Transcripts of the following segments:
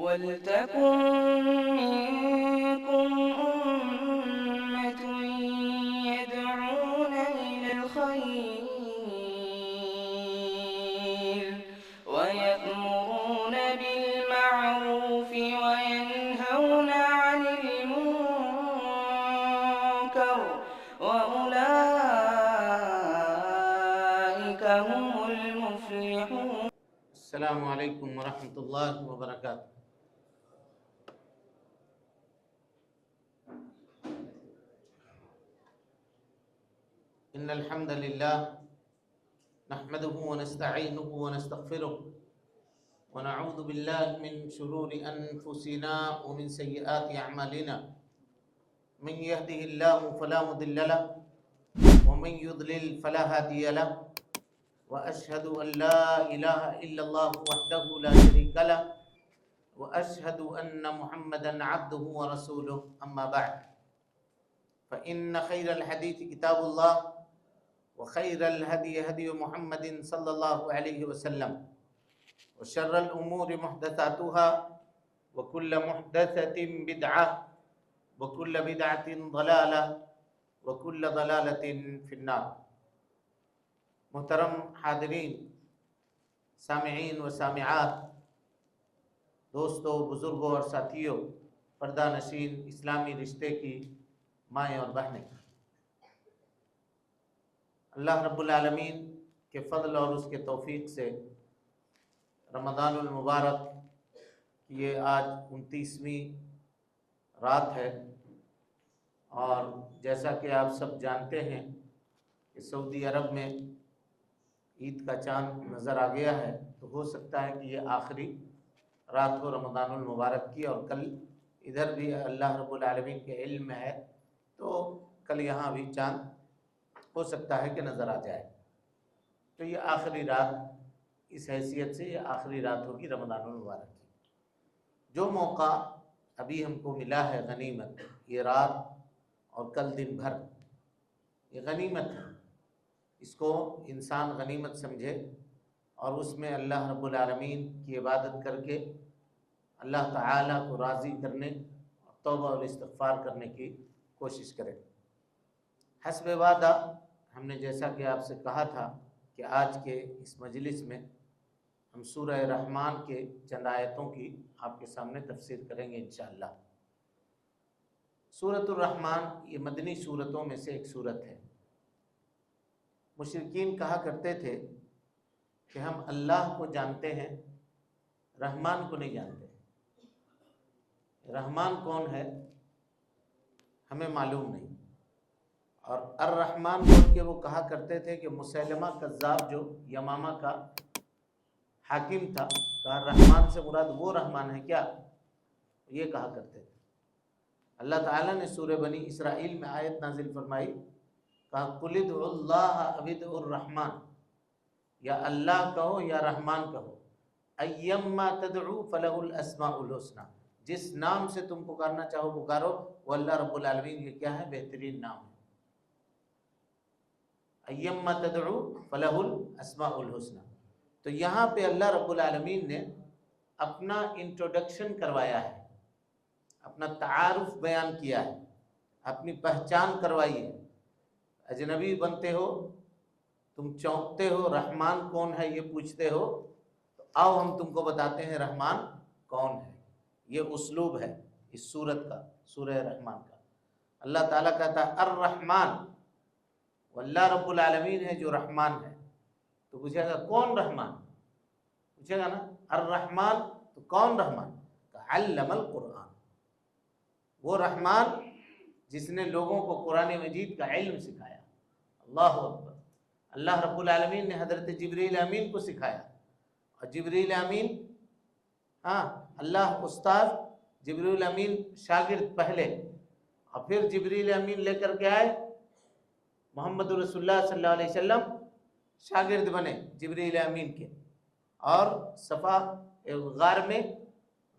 وَلْتَكُن مِّنكُمْ أُمَّةٌ يَدْعُونَ إِلَى الْخَيْرِ وَيَأْمُرُونَ بِالْمَعْرُوفِ وَيَنْهَوْنَ عَنِ الْمُنكَرِ وَأُولَٰئِكَ هُمُ الْمُفْلِحُونَ. السلام علیکم ورحمۃ اللہ وبرکاتہ۔ ان الحمد للہ نحمده ونستعینه ونستغفره ونعوذ باللہ من شرور انفسنا ومن سیئات اعمالنا، من يهده اللہ فلا مضل له ومن يضلل فلا هادی له، وأشهد أن لا إله إلا الله وحده لا شريك له، وأشهد أن محمدا عبده ورسوله، أما بعد فإن خير الحديث كتاب الله، وخير الهدي هدي محمد صلى الله عليه وسلم، وشر الأمور محدثاتها، وكل محدثة بدعة، وكل بدعة ضلالة، وكل ضلالة في النار۔ محترم حاضرین، سامعین و سامعات، دوستوں، بزرگوں اور ساتھیوں، پردہ نشین اسلامی رشتے کی مائیں اور بہنیں، اللہ رب العالمین کے فضل اور اس کے توفیق سے رمضان المبارک کی یہ آج 29ویں رات ہے، اور جیسا کہ آپ سب جانتے ہیں کہ سعودی عرب میں عید کا چاند نظر آ گیا ہے، تو ہو سکتا ہے کہ یہ آخری رات ہو رمضان المبارک کی، اور کل ادھر بھی اللہ رب العالمین کے علم میں ہے تو کل یہاں بھی چاند ہو سکتا ہے کہ نظر آ جائے، تو یہ آخری رات، اس حیثیت سے یہ آخری رات ہوگی رمضان المبارک کی۔ جو موقع ابھی ہم کو ملا ہے غنیمت، یہ رات اور کل دن بھر، یہ غنیمت ہے، اس کو انسان غنیمت سمجھے اور اس میں اللہ رب العالمین کی عبادت کر کے اللہ تعالیٰ کو راضی کرنے، توبہ اور استغفار کرنے کی کوشش کرے۔ حسب وعدہ ہم نے جیسا کہ آپ سے کہا تھا کہ آج کے اس مجلس میں ہم سورہ رحمان کے چند آیتوں کی آپ کے سامنے تفسیر کریں گے انشاءاللہ۔ سورۃ الرحمن یہ مدنی سورتوں میں سے ایک سورت ہے۔ مشرکین کہا کرتے تھے کہ ہم اللہ کو جانتے ہیں، رحمان کو نہیں جانتے۔ رحمان کون ہے ہمیں معلوم نہیں، اور الرحمن بول کے وہ کہا کرتے تھے کہ مسیلمہ کذاب جو یمامہ کا حاکم تھا، کہا رحمان سے مراد وہ رحمان ہے کیا، یہ کہا کرتے تھے۔ اللہ تعالیٰ نے سورہ بنی اسرائیل میں آیت نازل فرمائی، کہا قُلِ ادْعُوا اللَّهَ أَوِ ادْعُوا الرَّحْمَٰنَ، یا اللہ کہو یا رحمان کہو، اَيَّمَّا تَدْعُوا فَلَهُ الْأَسْمَاءُ الْحُسْنَىٰ، جس نام سے تم پکارنا چاہو پکارو، وہ اللہ رب العالمین کے کیا ہے، بہترین نام ہے۔ اَيَّمَّا تَدْعُوا فَلَهُ الْأَسْمَاءُ الْحُسْنَىٰ۔ تو یہاں پہ اللہ رب العالمین نے اپنا انٹروڈکشن کروایا ہے، اپنا تعارف بیان کیا ہے، اپنی پہچان کروائی ہے۔ اجنبی بنتے ہو، تم چونکتے ہو رحمان کون ہے یہ پوچھتے ہو، تو آؤ ہم تم کو بتاتے ہیں رحمان کون ہے۔ یہ اسلوب ہے اس سورت کا، سورہ رحمان کا۔ اللہ تعالیٰ کہتا ہے الرحمن، واللہ رب العالمین ہے جو رحمان ہے۔ تو پوچھے گا کون رحمان، پوچھے گا نا الرحمن، تو کون رحمان، علم القرآن، وہ رحمان جس نے لوگوں کو قرآن مجید کا علم سکھایا۔ اللہ اکبر۔ اللہ رب العالمین نے حضرت جبریل امین کو سکھایا، اور جبریل امین، اللہ استاد، جبریل امین شاگرد پہلے، اور پھر جبریل امین لے کر کے آئے محمد رسول اللہ صلی اللہ علیہ وسلم، شاگرد بنے جبریل امین کے، اور صفا غار میں،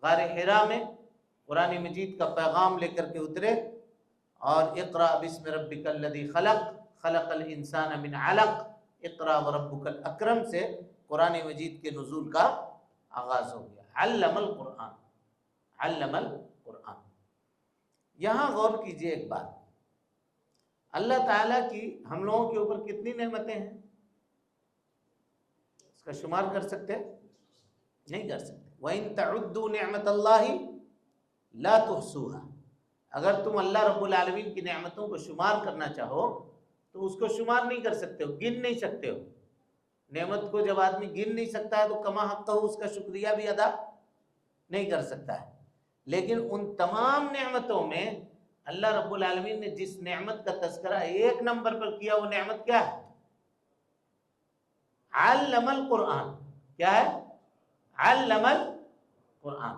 غار حرا میں قرآن مجید کا پیغام لے کر کے اترے، اور اقرأ بسم ربک الذی خلق، خلق الانسان من علق، اقرأ وربک الاکرم سے قرآن مجید کے نزول کا آغاز ہو گیا۔ علم القرآن، علم القرآن. یہاں غور کیجئے ایک بات، اللہ تعالیٰ کی ہم لوگوں کے اوپر کتنی نعمتیں ہیں؟ اس کا شمار کر سکتے؟ نہیں کر سکتے. وَإِن تَعُدُّوا نِعْمَةَ اللَّهِ لَا تُحْصُوهَا. اگر تم اللہ رب العالمین کی نعمتوں کو شمار کرنا چاہو تو اس کو شمار نہیں کر سکتے ہو، گن نہیں سکتے ہو. نعمت کو جب آدمی گن نہیں سکتا ہے تو کما حقہ اس کا شکریہ بھی ادا نہیں کر سکتا ہے. لیکن ان تمام نعمتوں میں اللہ رب العالمین نے جس نعمت کا تذکرہ ایک نمبر پر کیا وہ نعمت کیا ہے؟ علم القرآن. کیا ہے؟ علم القرآن.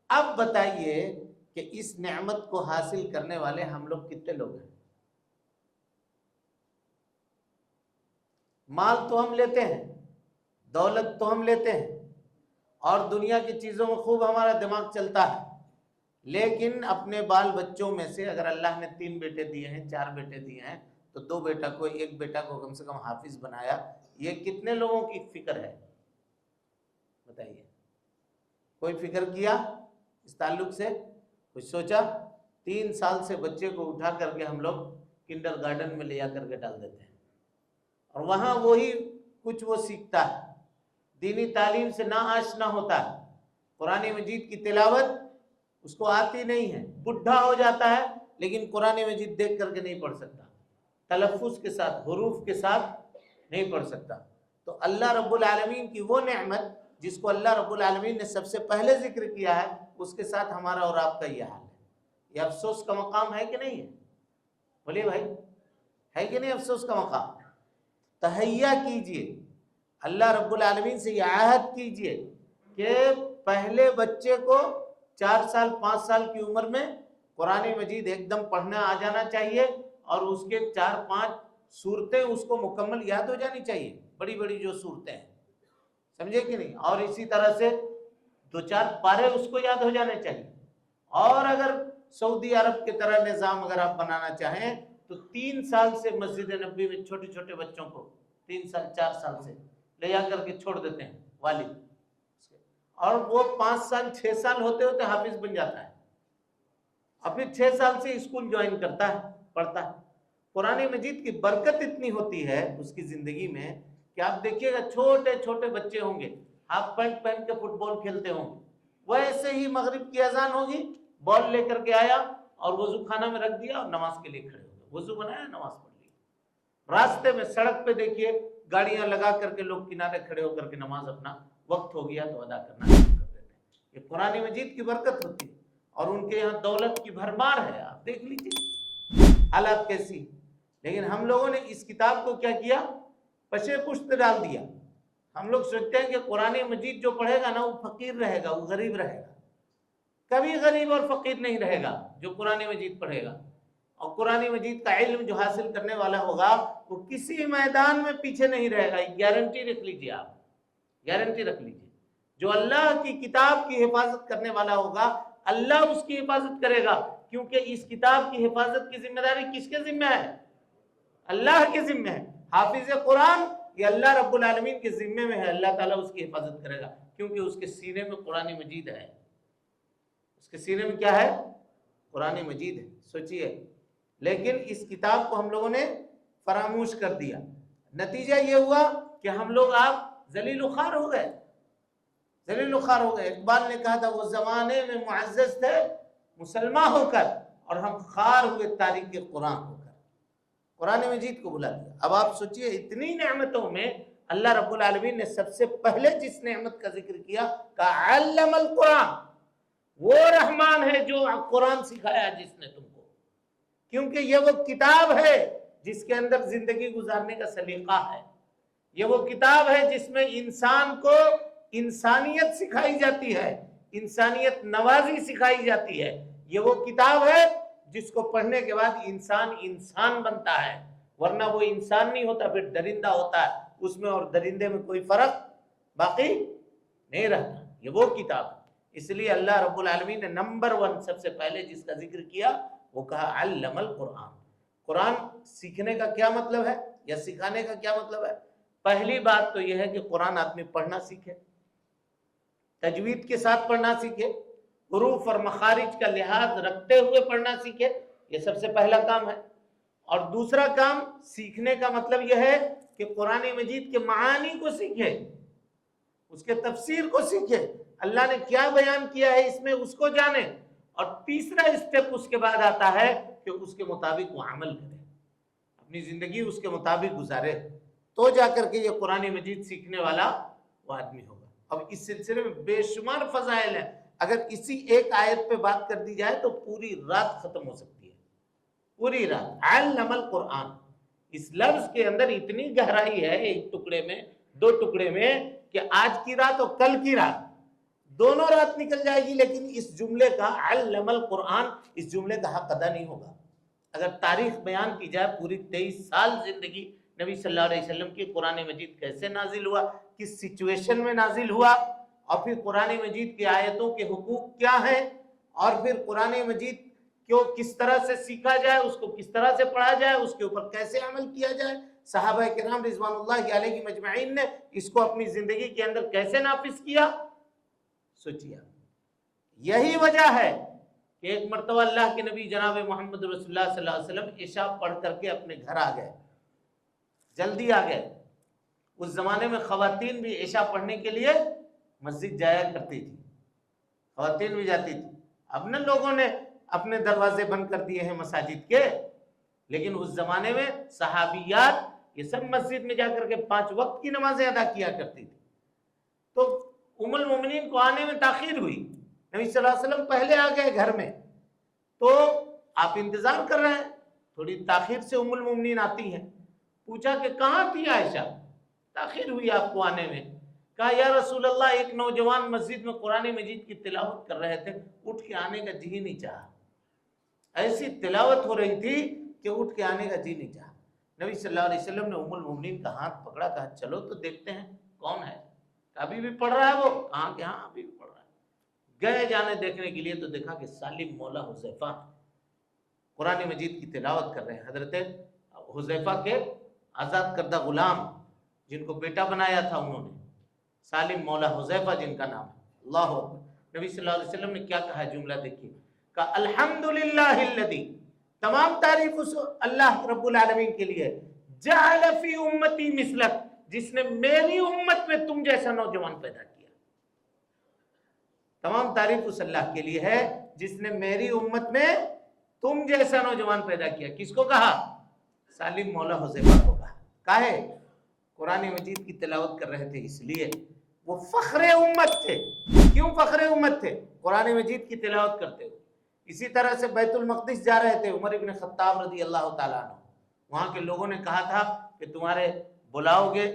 اب بتائیے کہ اس نعمت کو حاصل کرنے والے ہم لوگ کتنے لوگ ہیں؟ مال تو ہم لیتے ہیں، دولت تو ہم لیتے ہیں، اور دنیا کی چیزوں میں خوب ہمارا دماغ چلتا ہے، لیکن اپنے بال بچوں میں سے اگر اللہ نے 3 بیٹے دیے ہیں، 4 بیٹے دیے ہیں، تو 2 بیٹا کو 1 بیٹا کو کم سے کم حافظ بنایا. یہ کتنے لوگوں کی فکر ہے بتائیے؟ کوئی فکر کیا اس تعلق سے؟ کچھ سوچا؟ 3 سال سے بچے کو اٹھا کر کے ہم لوگ کنڈر گارڈن میں لے جا کر کے ڈال دیتے ہیں، اور وہاں وہی کچھ وہ سیکھتا ہے، دینی تعلیم سے نا آشنا ہوتا ہے، قرآن مجید کی تلاوت اس کو آتی نہیں ہے، بڈھا ہو جاتا ہے لیکن قرآن مجید دیکھ کر کے نہیں پڑھ سکتا، تلفظ کے ساتھ، حروف کے ساتھ نہیں پڑھ سکتا. تو اللہ رب العالمین کی وہ نعمت جس کو اللہ رب العالمین نے سب سے پہلے ذکر کیا ہے، اس کے ساتھ ہمارا اور آپ کا یہ حال ہے. یہ افسوس کا مقام ہے کہ نہیں ہے؟ بولیے بھائی، ہے کہ نہیں افسوس کا مقام؟ تہیہ کیجئے، اللہ رب العالمین سے یہ عہد کیجئے کہ پہلے بچے کو 4 سال 5 سال کی عمر میں قرآن مجید ایک دم پڑھنا آ جانا چاہیے، اور اس کے 4-5 صورتیں اس کو مکمل یاد ہو جانی چاہیے، بڑی بڑی جو صورتیں ہیں، سمجھے کہ نہیں؟ اور اسی طرح سے 2-4 پارے اس کو یاد ہو جانے چاہیے. اور اگر سعودی عرب کی طرح نظام اگر آپ بنانا چاہیں تو 3 سال سے مسجد نبوی میں چھوٹے چھوٹے بچوں کو 3 سال 4 سال سے لے جا کر کے چھوڑ دیتے ہیں والد، اور وہ 5 سال 6 سال ہوتے ہوتے حافظ بن جاتا ہے، اور پھر 6 سال سے اسکول جوائن کرتا ہے، پڑھتا ہے. قرآن مجید کی برکت اتنی ہوتی ہے اس کی زندگی میں کہ آپ دیکھیے گا چھوٹے چھوٹے بچے ہوں گے، ہاف پینٹ پہن کے فٹ بال کھیلتے ہوں گے، وہ ایسے ہی مغرب کی اذان ہوگی، بال لے کر کے آیا اور وضو خانہ میں رکھ دیا اور نماز کے لیے کھڑے ہو گئے، وضو بنایا، نماز پڑھ لی. راستے میں سڑک پہ دیکھیے گاڑیاں لگا کر کے لوگ کنارے کھڑے ہو کر کے نماز اپنا وقت ہو گیا تو ادا کرنا شروع کر دیتے ہیں. یہ قرآن مجید کی برکت ہوتی ہے، اور ان کے یہاں دولت کی بھرمار ہے. آپ دیکھ لیجیے حالات کیسی. لیکن ہم لوگوں نے اس کتاب کو کیا کیا؟ پشے پشت ڈال دیا. ہم لوگ سوچتے ہیں کہ قرآن مجید جو پڑھے گا نا وہ فقیر رہے گا، وہ غریب رہے گا. کبھی غریب اور فقیر نہیں رہے گا جو قرآن مجید پڑھے گا. اور قرآن مجید کا علم جو حاصل کرنے والا ہوگا وہ کسی میدان میں پیچھے نہیں رہے گا. گارنٹی رکھ لیجیے، آپ گارنٹی رکھ لیجیے. جو اللہ کی کتاب کی حفاظت کرنے والا ہوگا اللہ اس کی حفاظت کرے گا، کیونکہ اس کتاب کی حفاظت کی ذمہ داری کس کے ذمہ ہے؟ اللہ کے ذمہ ہے. حافظ قرآن یہ اللہ رب العالمین کے ذمہ میں ہے، اللہ تعالیٰ اس کی حفاظت کرے گا، کیونکہ اس کے سینے میں قرآن مجید ہے. اس کے سینے میں کیا ہے؟ قرآن مجید ہے. سوچئے، لیکن اس کتاب کو ہم لوگوں نے فراموش کر دیا. نتیجہ یہ ہوا کہ ہم لوگ آپ ذلیل و خوار ہو گئے، ذلیل و خوار ہو گئے. اقبال نے کہا تھا وہ زمانے میں معزز تھے مسلمان ہو کر، اور ہم خوار ہوئے تاریخ قرآن ہو کر. قرآن مجید کو بھلا دیا. اب آپ سوچئے اتنی نعمتوں میں اللہ رب العالمین نے سب سے پہلے جس نعمت کا ذکر کیا کہ علم القرآن، وہ رحمان ہے جو قرآن سکھایا جس نے تم کو، کیونکہ یہ وہ کتاب ہے جس کے اندر زندگی گزارنے کا سلیقہ ہے. یہ وہ کتاب ہے جس میں انسان کو انسانیت سکھائی جاتی ہے، انسانیت نوازی سکھائی جاتی ہے. یہ وہ کتاب ہے جس کو پڑھنے کے بعد انسان انسان بنتا ہے، ورنہ وہ انسان نہیں ہوتا، پھر درندہ ہوتا ہے. اس میں اور درندے میں کوئی فرق باقی نہیں رہتا. یہ وہ کتاب ہے. اس لیے اللہ رب العالمین نے نمبر 1 سب سے پہلے جس کا ذکر کیا وہ کہا علم القرآن. قرآن سیکھنے کا کیا مطلب ہے یا سکھانے کا کیا مطلب ہے؟ پہلی بات تو یہ ہے کہ قرآن آدمی پڑھنا سیکھے، تجوید کے ساتھ پڑھنا سیکھے، حروف اور مخارج کا لحاظ رکھتے ہوئے پڑھنا سیکھے، یہ سب سے پہلا کام ہے۔ اور دوسرا کام سیکھنے کا مطلب یہ ہے کہ قرآن مجید کے معانی کو سیکھے، اس کے تفسیر کو سیکھے، اللہ نے کیا بیان کیا ہے اس میں اس کو جانے، اور تیسرا اسٹیپ اس کے بعد آتا ہے کہ اس کے مطابق وہ عمل کرے، اپنی زندگی اس کے مطابق گزارے، تو جا کر کے یہ قرآن مجید سیکھنے والا وہ آدمی ہوگا۔ اب اس سلسلے میں بے شمار فضائل ہیں، اگر اسی ایک آیت پہ بات کر دی جائے تو پوری رات ختم ہو سکتی ہے، پوری رات۔ علم القرآن، اس لفظ کے اندر اتنی گہرائی ہے، ایک ٹکڑے میں، دو ٹکڑے میں، کہ آج کی رات اور کل کی رات دونوں رات نکل جائے گی، لیکن اس جملے کا علم القرآن، اس جملے کا حق ادا نہیں ہوگا۔ اگر تاریخ بیان کی جائے، پوری 23 سال زندگی نبی صلی اللہ علیہ وسلم کی، قرآن مجید کیسے نازل ہوا، کس سچویشن میں نازل ہوا، اور پھر قرآن مجید کی آیتوں کے حقوق کیا ہیں، اور پھر قرآن مجید کو کس طرح سے سیکھا جائے، اس کو کس طرح سے پڑھا جائے، اس کے اوپر کیسے عمل کیا جائے، صحابہ کرام رضوان اللہ علیہ مجمعین نے اس کو اپنی زندگی کے اندر کیسے نافذ کیا، سوچیے۔ یہی وجہ ہے کہ ایک مرتبہ اللہ کے نبی جناب محمد رسول اللہ صلی اللہ علیہ وسلم عشاء پڑھ کر کے اپنے گھر آ گئے، جلدی آ گئے۔ اس زمانے میں خواتین بھی عشاء پڑھنے کے لیے مسجد جایا کرتی تھی، خواتین بھی جاتی تھی۔ اب نہ لوگوں نے اپنے دروازے بند کر دیے ہیں مساجد کے، لیکن اس زمانے میں صحابیات یہ سب مسجد میں جا کر کے 5 وقت کی نمازیں ادا کیا کرتی تھی۔ تو ام المومنین کو آنے میں تاخیر ہوئی، نبی صلی اللہ علیہ وسلم پہلے آ گئے گھر میں، تو آپ انتظار کر رہے ہیں، تھوڑی تاخیر سے ام المومنین آتی ہیں۔ پوچھا کہ کہاں تھی عائشہ، تاخیر ہوئی آپ کو آنے میں؟ کہا یا رسول اللہ، ایک نوجوان مسجد میں قرآن مجید کی تلاوت کر رہے تھے، اٹھ کے آنے کا جی نہیں چاہا، ایسی تلاوت ہو رہی تھی کہ اٹھ کے آنے کا جی نہیں چاہا۔ نبی صلی اللہ علیہ وسلم نے ام المومنین کا ہاتھ پکڑا، کہا چلو تو دیکھتے ہیں کون ہے، ابھی بھی پڑھ رہا ہے وہ؟ کہاں کہ ہاں ابھی بھی پڑھ رہا ہے۔ گئے جانے دیکھنے کے لیے تو دیکھا کہ سالم مولا حذیفہ قرآن مجید کی تلاوت کر رہے ہیں، حضرت حذیفہ کے آزاد کردہ غلام جن کو بیٹا بنایا تھا انہوں نے، سالم مولا حذیفہ جن کا نام ہے۔ اللہ اکبر۔ نبی صلی اللہ علیہ وسلم نے کیا کہا ہے، جملہ دیکھیے، کہا الحمدللہ الذی، تمام تعریف اس اللہ رب العالمین کے لیے، جعل فی امتی مثلک، جس نے میری امت میں تم جیسا نوجوان پیدا کیا۔ تمام تعریف اس اللہ کے لیے ہے جس نے میری امت میں تم جیسا نوجوان پیدا کیا۔ کس کو کہا؟ سالم مولا حذیفہ کو کہا۔ کاہے؟ قرآن مجید کی تلاوت کر رہے تھے، اس لیے وہ فخر امت تھے۔ کیوں فخر امت تھے؟ قرآن مجید کی تلاوت کرتے ہوئے۔ اسی طرح سے بیت المقدس جا رہے تھے عمر ابن خطاب رضی اللہ تعالیٰ عنہ، وہاں کے لوگوں نے کہا تھا کہ تمہارے بلاؤ گے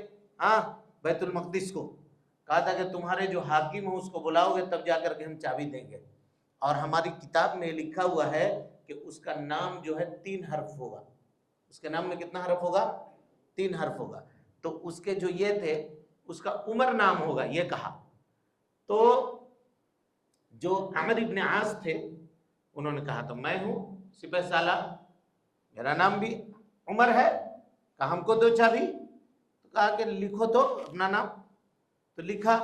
بیت المقدس کو، کہا تھا کہ تمہارے جو حاکم ہو اس کو بلاؤ گے تب جا کر کے ہم چابی دیں گے، اور ہماری کتاب میں لکھا ہوا ہے کہ اس کا نام جو ہے 3 حرف ہوگا۔ اس کے نام میں کتنا حرف ہوگا؟ 3 حرف ہوگا۔ تو اس کے جو یہ تھے، اس کا عمر نام ہوگا، یہ کہا۔ تو جو عمر ابن عاص تھے انہوں نے کہا تو میں ہوں سپہ سالار، میرا نام بھی عمر ہے، کہا ہم کو دو چابی، تو کہا کہ لکھو تو اپنا نام، تو لکھا،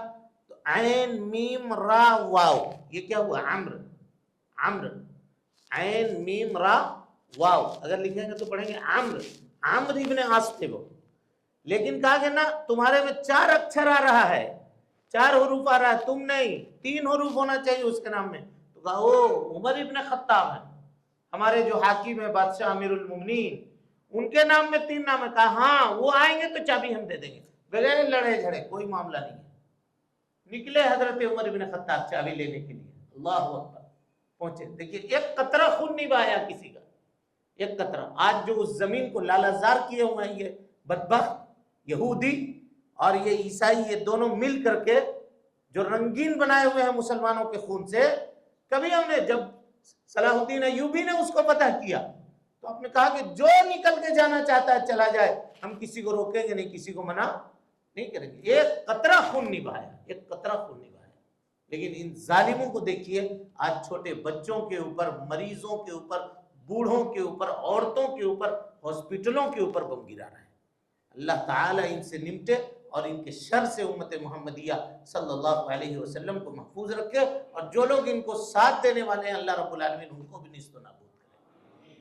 تو عین میم را واو، یہ کیا ہوا؟ عمر، عمر، عین میم را واو، اگر لکھیں گے تو پڑھیں گے عمر، عمر ابن عاص تھے وہ۔ لیکن کہا کہ نا تمہارے میں 4 اکچھر آ رہا ہے، 4 حروف آ رہا ہے، تم نہیں، 3 حروف ہونا چاہیے اس کے نام میں۔ تو کہا او عمر ابن خطاب ہے، ہمارے جو حاکم ہے بادشاہ امیر المومنین، ان کے نام میں 3 نام ہے۔ کہا ہاں وہ آئیں گے تو چابی ہم دے دیں گے، بغیر لڑے جھڑے، کوئی معاملہ نہیں ہے۔ نکلے حضرت عمر ابن خطاب چابی لینے کے لیے، اللہ اکبر، پہنچے، دیکھیے ایک قطرہ خون نہیں بہایا کسی کا، ایک قطرہ۔ آج جو اس زمین کو لالہزار کیے ہوئے ہیں یہ بدبخت یہودی اور یہ عیسائی، یہ دونوں مل کر کے جو رنگین بنائے ہوئے ہیں مسلمانوں کے خون سے، کبھی ہم نے، جب صلاح الدین ایوبی نے اس کو فتح کیا تو آپ نے کہا کہ جو نکل کے جانا چاہتا ہے چلا جائے، ہم کسی کو روکیں گے نہیں، کسی کو منع نہیں کریں گے۔ ایک قطرہ خون نہیں بہایا، ایک قطرہ خون نہیں بہایا۔ لیکن ان ظالموں کو دیکھیے، آج چھوٹے بچوں کے اوپر، مریضوں کے اوپر، بوڑھوں کے اوپر، عورتوں کے اوپر، ہاسپٹلوں کے اوپر بم گرا رہا ہے۔ اللہ تعالیٰ ان سے نمٹے اور ان کے شر سے امت محمدیہ صلی اللہ علیہ وسلم کو محفوظ رکھے، اور جو لوگ ان کو ساتھ دینے والے ہیں اللہ رب العالمین ان کو بھی نیست و نابود کرے۔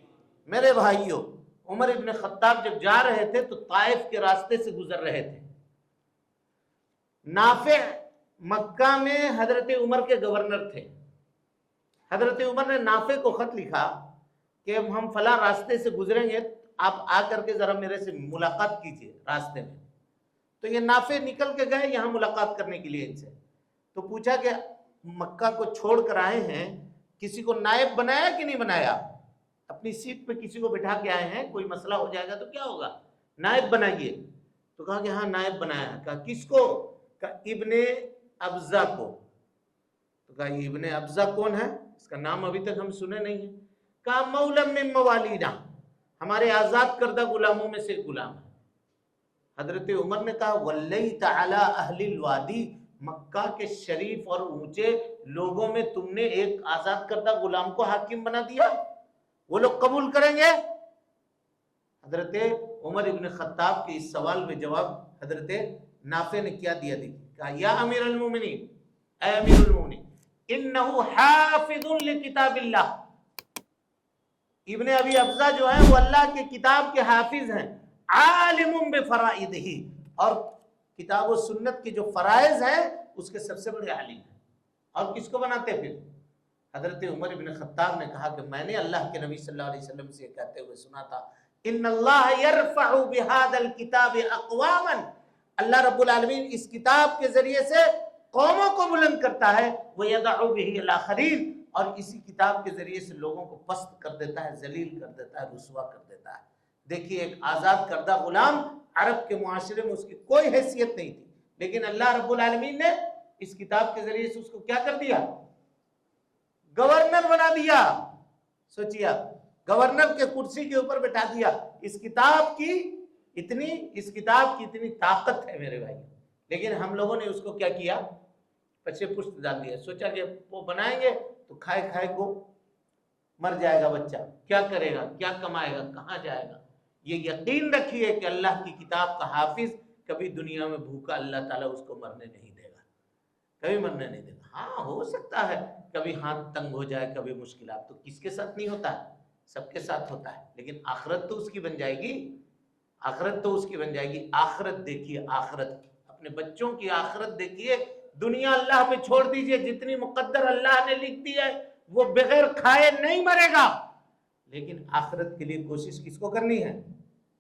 میرے بھائیوں، عمر ابن خطاب جب جا رہے تھے تو طائف کے راستے سے گزر رہے تھے۔ نافع مکہ میں حضرت عمر کے گورنر تھے۔ حضرت عمر نے نافع کو خط لکھا کہ ہم فلاں راستے سے گزریں گے، آپ آ کر کے ذرا میرے سے ملاقات کیجئے راستے میں۔ تو یہ نافع نکل کے گئے یہاں ملاقات کرنے کے لیے ان سے، تو پوچھا کہ مکہ کو چھوڑ کر آئے ہیں، کسی کو نائب بنایا کہ نہیں بنایا؟ اپنی سیٹ پہ کسی کو بٹھا کے آئے ہیں، کوئی مسئلہ ہو جائے گا تو کیا ہوگا، نائب بنائیے۔ تو کہا کہ ہاں نائب بنایا ہے۔ کہا کس کو؟ کہا ابن ابزہ کو۔ تو کہا یہ ابن ابزہ کون ہے؟ اس کا نام ابھی تک ہم سنے نہیں ہیں۔ کہا مولا من موالینا، ہمارے آزاد کردہ غلاموں میں سے غلام ہے۔ حضرت عمر نے کہا ولیت علی اہل الوادی، مکہ کے شریف اور اونچے لوگوں میں تم نے ایک آزاد کردہ غلام کو حاکم بنا دیا، وہ لوگ قبول کریں گے؟ حضرت عمر ابن خطاب کے اس سوال میں جواب حضرت نافع نے کیا دیا؟ دیکھیے، کہا یا امیر المومنین، اے امیر المومنین، انہو حافظ لکتاب اللہ، ابن ابی ابزہ جو ہیں وہ اللہ کے کتاب کے حافظ ہیں، عالم بفرائضہ، اور کتاب و سنت کے جو فرائض ہیں اس کے سب سے بڑے عالم ہیں۔ اور کس کو بناتے پھر؟ حضرت عمر بن خطاب نے کہا کہ میں نے اللہ کے نبی صلی اللہ علیہ وسلم سے کہتے ہوئے سنا تھا، ان اللہ یرفع بہذا الکتاب اقواما، اللہ رب العالمین اس کتاب کے ذریعے سے قوموں کو بلند کرتا ہے، ویضع بہ الاخرین، اور اسی کتاب کے ذریعے سے لوگوں کو پست کر دیتا ہے، ذلیل کر دیتا ہے، رسوا کر دیتا ہے۔ دیکھیے ایک آزاد کردہ غلام، عرب کے معاشرے میں اس کی کوئی حیثیت نہیں تھی، لیکن اللہ رب العالمین نے اس کتاب کے ذریعے سے اس کو کیا کر دیا؟ گورنر بنا دیا۔ سوچیے آپ، گورنر کے کرسی کے اوپر بٹھا دیا۔ اس کتاب کی اتنی طاقت ہے میرے بھائی، لیکن ہم لوگوں نے اس کو کیا کیا؟ پچھے پشت ڈال دیا۔ سوچا کہ وہ بنائیں گے تو کھائے کو مر جائے گا بچہ، کیا کرے گا، کیا کمائے گا، کہاں جائے گا؟ یہ یقین رکھیے کہ اللہ کی کتاب کا حافظ کبھی دنیا میں بھوکا اللہ تعالیٰ اس کو مرنے نہیں دے گا، کبھی مرنے نہیں دے گا۔ ہاں ہو سکتا ہے کبھی ہاتھ تنگ ہو جائے، کبھی مشکلات، تو کس کے ساتھ نہیں ہوتا ہے؟ سب کے ساتھ ہوتا ہے، لیکن آخرت تو اس کی بن جائے گی، آخرت تو اس کی بن جائے گی۔ آخرت دیکھیے، آخرت اپنے بچوں کی آخرت دیکھیے۔ دنیا اللہ پہ چھوڑ دیجئے، جتنی مقدر اللہ نے لکھ دی ہے وہ بغیر کھائے نہیں مرے گا، لیکن آخرت کے لیے کوشش کس کو کرنی ہے؟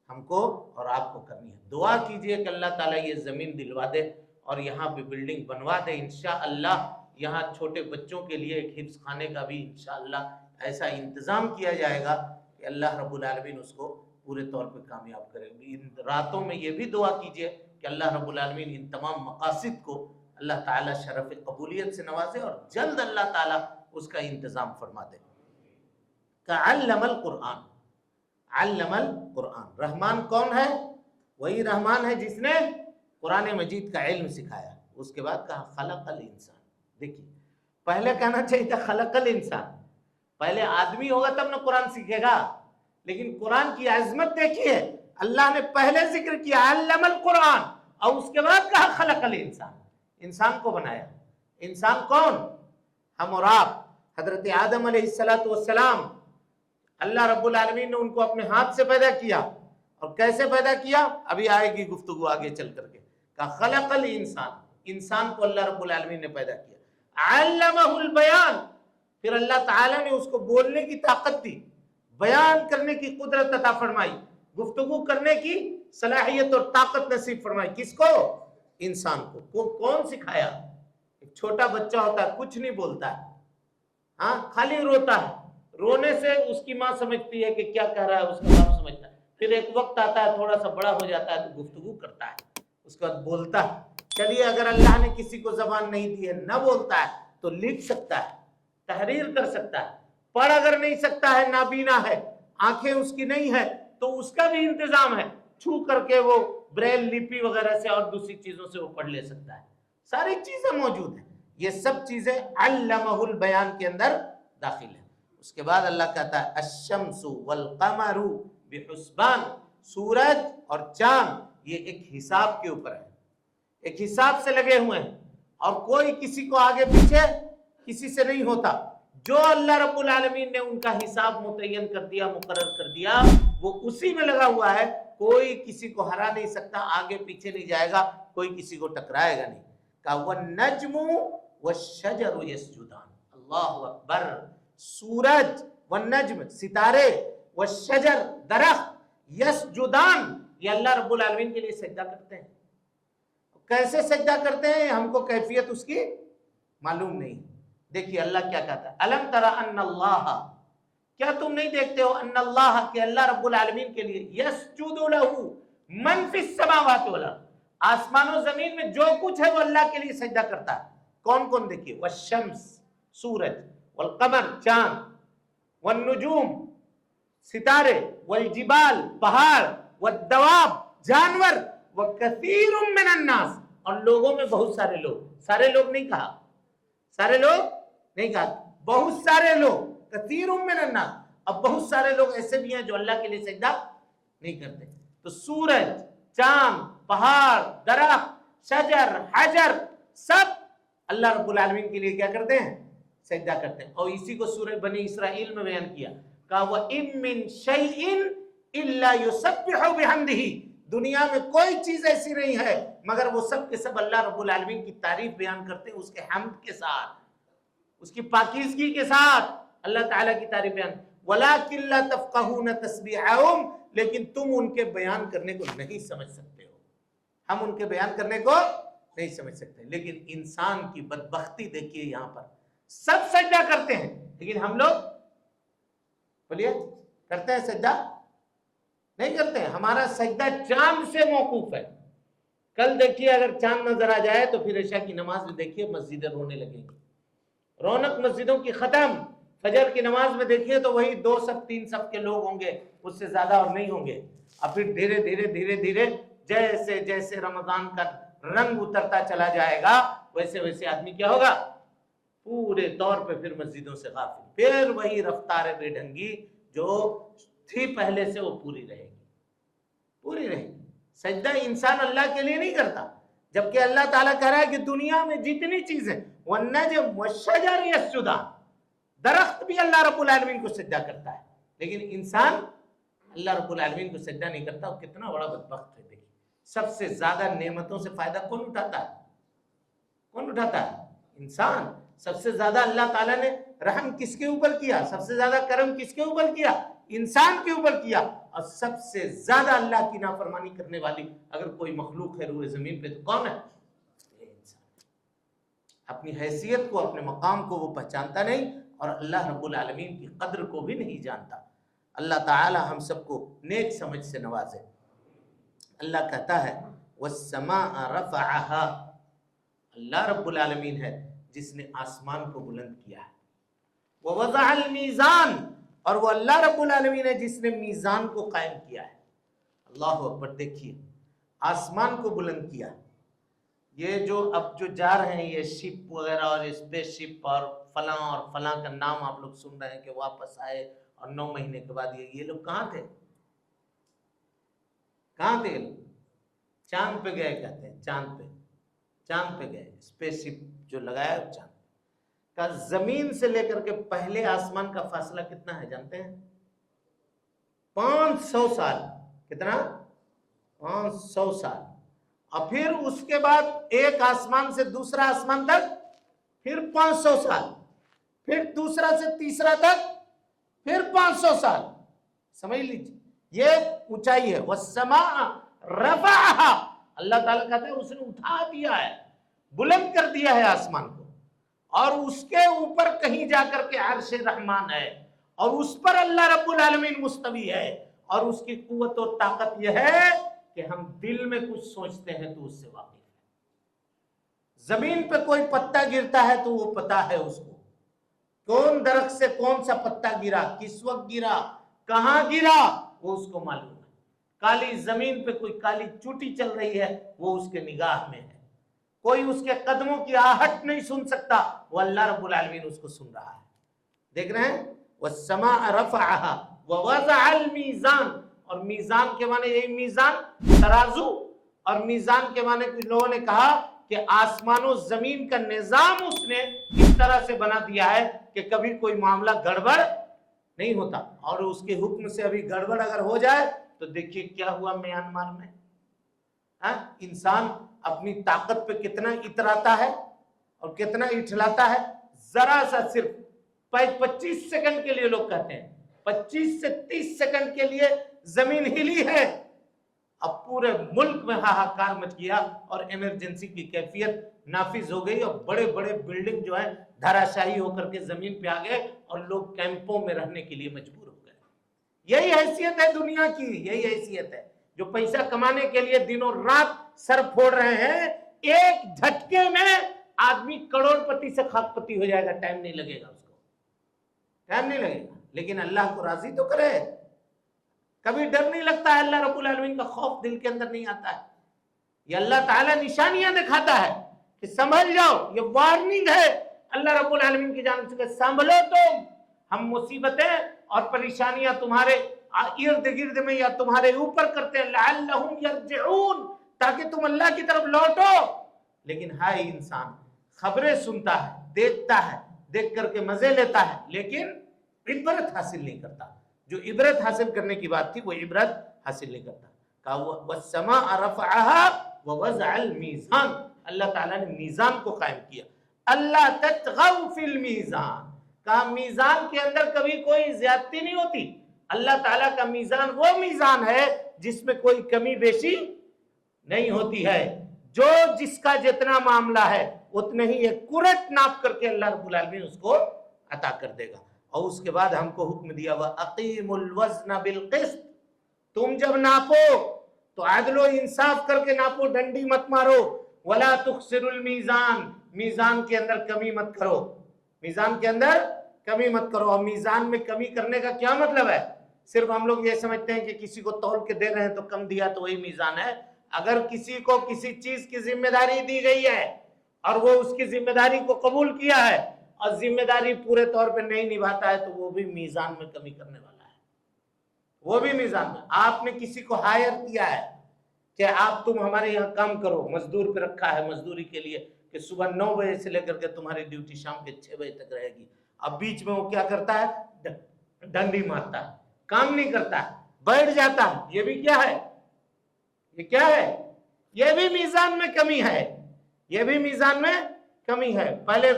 ہم کو اور آپ کو کرنی ہے۔ دعا کیجئے کہ اللہ تعالیٰ یہ زمین دلوا دے اور یہاں پہ بلڈنگ بنوا دے انشاءاللہ۔ یہاں چھوٹے بچوں کے لیے ایک حفظ خانے کا بھی انشاءاللہ ایسا انتظام کیا جائے گا کہ اللہ رب العالمین اس کو پورے طور پہ کامیاب کرے۔ ان راتوں میں یہ بھی دعا کیجئے کہ اللہ رب العالمین ان تمام مقاصد کو اللہ تعالیٰ شرف قبولیت سے نوازے اور جلد اللہ تعالیٰ اس کا انتظام فرما دے۔ علم القرآن، علم القرآن، رحمان کون ہے؟ وہی رحمان ہے جس نے قرآن مجید کا علم سکھایا۔ اس کے بعد کہا خلق الانسان۔ دیکھیے پہلے کہنا چاہیے تھا خلق الانسان، پہلے آدمی ہوگا تب نہ قرآن سیکھے گا، لیکن قرآن کی عظمت دیکھیے، اللہ نے پہلے ذکر کیا علم القرآن اور اس کے بعد کہا خلق الانسان، انسان کو بنایا۔ انسان کون؟ ہم اور آپ۔ حضرت آدم علیہ السلام، اللہ رب العالمین نے ان کو اپنے ہاتھ سے پیدا کیا، اور کیسے پیدا کیا ابھی آئے گی گفتگو آگے چل کر کے۔ کہا خلق الانسان، انسان کو اللہ رب العالمین نے پیدا کیا۔ علمہ البیان، پھر اللہ تعالیٰ نے اس کو بولنے کی طاقت دی، بیان کرنے کی قدرت عطا فرمائی، گفتگو کرنے کی صلاحیت اور طاقت نصیب فرمائی۔ کس کو؟ انسان کو۔ کون سکھایا؟ ایک چھوٹا بچہ ہوتا ہے، کچھ نہیں بولتا ہے، ہاں خالی روتا ہے، رونے سے اس کی ماں سمجھتی ہے کہ کیا کہہ رہا ہے، اس کا باپ سمجھتا ہے۔ پھر ایک وقت آتا ہے تھوڑا سا بڑا ہو جاتا ہے تو گفتگو کرتا ہے، اس کے بعد بولتا ہے۔ چلیے اگر اللہ نے کسی کو زبان نہیں دی ہے، نہ بولتا ہے تو لکھ سکتا ہے، تحریر کر سکتا ہے، پڑھ اگر نہیں سکتا ہے، نابینا ہے، آنکھیں اس کی نہیں ہے تو اس کا بھی انتظام ہے، چھو کر کے وہ بریل لپی وغیرہ سے اور دوسری چیزوں سے وہ پڑھ لے سکتا ہے۔ ساری چیزیں موجود ہیں، یہ سب چیزیں علمہ البیان کے اندر داخل ہیں۔ اس کے بعد اللہ کہتا ہے الشمس والقمر بحسبان، سورج اور چاند یہ ایک حساب کے اوپر ہے۔ ایک حساب سے لگے ہوئے ہیں اور کوئی کسی کو آگے پیچھے کسی سے نہیں ہوتا. جو اللہ رب العالمین نے ان کا حساب متعین کر دیا، مقرر کر دیا، وہ اسی میں لگا ہوا ہے. کوئی کسی کو ہرا نہیں سکتا، آگے پیچھے نہیں جائے گا، کوئی کسی کو ٹکرائے گا نہیں. کہا وَالنَّجْمُ وَالشَّجَرُ يَسْجُدَانِ. اللہ اکبر. سورج، والنجم ستارے، والشجر درخت، یسجدان یہ اللہ رب العالمین کے لیے سجدہ کرتے ہیں. کیسے سجدہ کرتے ہیں ہم کو کیفیت اس کی معلوم نہیں. دیکھیے اللہ کیا کہتا ہے، الم تر ان اللہ، کیا تم نہیں دیکھتے ہو، ان اللہ کہ اللہ رب العالمین کے لیے، یسجد لہ من فی السماوات والارض، آسمان و زمین میں جو کچھ ہے وہ اللہ کے لیے سجدہ کرتا ہے. کون کون؟ دیکھیے، والشمس سورج، والقمر چاند، والنجوم ستارے، والجبال پہاڑ، والدواب جانور، وکثیر من الناس اور لوگوں میں بہت سارے لوگ. سارے لوگ نہیں کہا، سارے لوگ نہیں کہا، بہت سارے لوگ، کثیر من الناس. اب بہت سارے لوگ ایسے بھی ہیں جو اللہ کے لیے سجدہ نہیں کرتے. تو سورج، چاند، پہاڑ، درخت، شجر، حجر سب اللہ رب العالمین کے لیے کیا کرتے ہیں؟ سجدہ کرتے ہیں. اور اسی کو سورہ بنی اسرائیل میں بیان کیا، کہا وَإِن مِّن شَيْءٍ إِلَّا يُسَبِّحُ بِحَمْدِهِ. دنیا میں کوئی چیز ایسی نہیں ہے مگر وہ سب کے سب اللہ رب العالمین کی تعریف بیان کرتے ہیں، اس کے حمد کے ساتھ، اس کی پاکیزگی کے ساتھ اللہ تعالیٰ کی تعریف بیان. وَلَٰكِن لَّا تَفْقَهُونَ تَسْبِيحَهُمْ، لیکن تم ان کے بیان کرنے کو نہیں سمجھ سکتے ہو. ہم ان کے بیان کرنے کو نہیں سمجھ سکتے. لیکن انسان کی بدبختی دیکھیے، یہاں پر سب سجدہ کرتے ہیں لیکن ہم لوگ بولیے کرتے ہیں سجدہ؟ نہیں کرتے ہیں. ہمارا سجدہ چاند سے موقوف ہے. کل دیکھیے اگر چاند نظر آ جائے تو پھر عشاء کی نماز میں دیکھیے مسجدیں رونے لگیں گی. رونق مسجدوں کی ختم. فجر کی نماز میں دیکھیے تو وہی 2 صف 3 صف کے لوگ ہوں گے، اس سے زیادہ اور نہیں ہوں گے. اور پھر دھیرے دھیرے دھیرے دھیرے جیسے جیسے رمضان کا رنگ اترتا چلا جائے گا ویسے ویسے آدمی کیا ہوگا؟ پورے طور پہ پھر مسجدوں سے غافل. پھر وہی رفتار بے ڈھنگی جو تھی پہلے سے وہ پوری رہے گی، پوری رہے گی. سجدہ انسان اللہ کے لیے نہیں کرتا، جبکہ اللہ تعالیٰ کہہ رہا ہے کہ دنیا میں جتنی چیزیں، والنجم والشجر یسجدان، درخت بھی اللہ رب العالمین کو سجدہ کرتا ہے لیکن انسان اللہ رب العالمین کو سجدہ نہیں کرتا. وہ کتنا بڑا بدبخت ہے. دیکھیے سب سے زیادہ نعمتوں سے فائدہ کون اٹھاتا ہے؟ کون اٹھاتا ہے؟ انسان. سب سے زیادہ اللہ تعالیٰ نے رحم کس کے اوپر کیا؟ سب سے زیادہ کرم کس کے اوپر کیا؟ انسان کے اوپر کیا. اور سب سے زیادہ اللہ کی نافرمانی کرنے والی اگر کوئی مخلوق ہے روئے زمین پہ تو کون ہے؟ انسان. اپنی حیثیت کو، اپنے مقام کو وہ پہچانتا نہیں اور اللہ رب العالمین کی قدر کو بھی نہیں جانتا. اللہ تعالی ہم سب کو نیک سمجھ سے نوازے. اللہ کہتا ہے وَالسَّمَاءَ رَفَعَهَا، اللہ رب العالمین ہے جس نے آسمان کو بلند کیا ہے. وَوَضَعَ الْمِيزَانَ، اور وہ اللہ رب العالمین ہے جس نے میزان کو قائم کیا ہے. اللہ اکبر. دیکھیے آسمان کو بلند کیا. یہ جو اب جو جا رہے ہیں یہ شپ وغیرہ اور اسپیس شپ اور فلاں کا نام آپ لوگ سن رہے ہیں کہ واپس آئے اور 9 مہینے کے بعد یہ لوگ کہاں تھے؟ کہاں تھے؟ چاند پہ گئے کہتے ہیں. چاند پہ گئے. اسپیس شپ جو لگایا چاند کا. زمین سے لے کر کے پہلے آسمان کا فاصلہ کتنا ہے جانتے ہیں؟ 500 سال. کتنا؟ 500 سال. اور پھر اس کے بعد ایک آسمان سے دوسرا آسمان تک پھر 500 سال، پھر دوسرا سے تیسرا تک پھر 500 سال. سمجھ لیجیے یہ اونچائی ہے. وَالسَّمَاءَ رَفَعَهَا، اللہ تعالیٰ کہتا ہے اس نے اٹھا دیا ہے، بلند کر دیا ہے آسمان کو. اور اس کے اوپر کہیں جا کر کے عرش رحمان ہے اور اس پر اللہ رب العالمین مستوی ہے. اور اس کی قوت و طاقت یہ ہے کہ ہم دل میں کچھ سوچتے ہیں تو اس سے واقف ہے. زمین پہ کوئی پتا گرتا ہے تو وہ پتا ہے اس کو، کون درخت سے کون سا پتا گرا، کس وقت گرا، کہاں گرا، وہ اس کو معلوم ہے. کالی زمین پہ کوئی کالی چوٹی چل رہی ہے وہ اس کے نگاہ میں ہے. کوئی اس کے قدموں کی آہٹ نہیں سن سکتا، وہ اللہ رب العالمین اس کو سن رہا ہے. دیکھ رہے ہیں وَالسَّمَاءَ رَفَعَهَا وَوَضَعَ الْمِيزَانَ، اور میزان کے معنی یہی میزان ترازو اور میزان کے معنی کچھ لوگوں نے کہا کہ آسمان و زمین کا نظام اس نے اس طرح سے بنا دیا ہے کہ کبھی کوئی معاملہ گڑبڑ نہیں ہوتا، اور اس کے حکم سے ابھی گڑبڑ اگر ہو جائے تو دیکھیے کیا ہوا میانمار میں. انسان اپنی طاقت پہ کتنا اتراتا ہے اور کتنا اٹھلاتا ہے. ذرا سا صرف 25 سیکنڈ کے لیے لوگ کہتے ہیں 25 سے 30 سیکنڈ کے لیے زمین ہلی ہے، اب پورے ملک میں ہاہاکار مچ گیا اور ایمرجنسی کی کیفیت نافذ ہو گئی اور بڑے بڑے بلڈنگ جو ہیں دھراشاہی ہو کر کے زمین پہ آ گئے اور لوگ کیمپوں میں رہنے کے لیے مجبور ہو گئے. یہی حیثیت ہے دنیا کی، یہی حیثیت ہے. جو پیسہ کمانے کے لیے دنوں رات سر پھوڑ رہے ہیں، ایک جھٹکے میں آدمی کروڑ پتی سے خاک پتی ہو جائے گا. ٹائم نہیں لگے گا، اس کو ٹائم نہیں لگے گا. لیکن اللہ کو راضی تو کرے. کبھی ڈر نہیں لگتا ہے، اللہ رب العالمین کا خوف دل کے اندر نہیں آتا ہے. یہ اللہ تعالیٰ نشانیاں دکھاتا ہے کہ سنبھل جاؤ، یہ وارننگ ہے اللہ رب العالمین کی جانب سے کہ سنبھلو تم، ہم مصیبتیں اور پریشانیاں تمہارے ارد گرد میں یا تمہارے اوپر کرتے ہیں لعلہم یرجعون، تاکہ تم اللہ کی طرف لوٹو. لیکن ہائے انسان خبریں سنتا ہے، دیکھتا ہے، دیکھ کر کے مزے لیتا ہے، لیکن عبرت حاصل نہیں کرتا. جو عبرت حاصل کرنے کی بات تھی وہ عبرت حاصل نہیں کرتا. کہا والسماء رفعها ووضع المیزان، اللہ تعالیٰ نے میزان کو قائم کیا. اللہ تطغوا فی المیزان، کہا میزان کے اندر کبھی کوئی زیادتی نہیں ہوتی. اللہ تعالیٰ کا میزان وہ میزان ہے جس میں کوئی کمی بیشی نہیں ہوتی ہے. جو جس کا جتنا معاملہ ہے اتنے ہی ایکوریٹ ناپ کر کے اللہ رب العالمین اس کو عطا کر دے گا. اور اس کے بعد ہم کو حکم دیا وَأَقِيمُ الْوَزْنَ بِالْقِسْطِ، تم جب ناپو تو عدل و انصاف کر کے ناپو، ڈنڈی مت مارو. وَلَا تُخْسِرُ الْمِيزَانِ، میزان کے اندر کمی مت کرو، میزان کے اندر کمی مت کرو. اور میزان میں کمی کرنے کا کیا مطلب ہے؟ صرف ہم لوگ یہ سمجھتے ہیں کہ کسی کو تول کے دے رہے ہیں تو کم دیا تو وہی میزان ہے. اگر کسی کو کسی چیز کی ذمہ داری دی گئی ہے اور وہ اس کی ذمہ داری کو قبول کیا ہے اور ذمہ داری پورے طور پہ نہیں نبھاتا ہے تو وہ بھی میزان میں کمی کرنے والا ہے. وہ بھی میزان میں. آپ نے کسی کو ہائر کیا ہے کہ آپ تم ہمارے یہاں کام کرو، مزدور پہ رکھا ہے مزدوری کے لیے کہ صبح 9 بجے سے لے کر کے تمہاری ڈیوٹی شام کے 6 بجے تک رہے گی. اب بیچ میں وہ کیا کرتا ہے؟ ڈنڈی مارتا ہے، کام نہیں کرتا ہے، بیٹھ جاتا ہے. یہ بھی کیا ہے؟ یہ کیا ہے؟ یہ بھی میزان میں کمی ہے. یہ بھی میزان میں کمی ہے. پہلے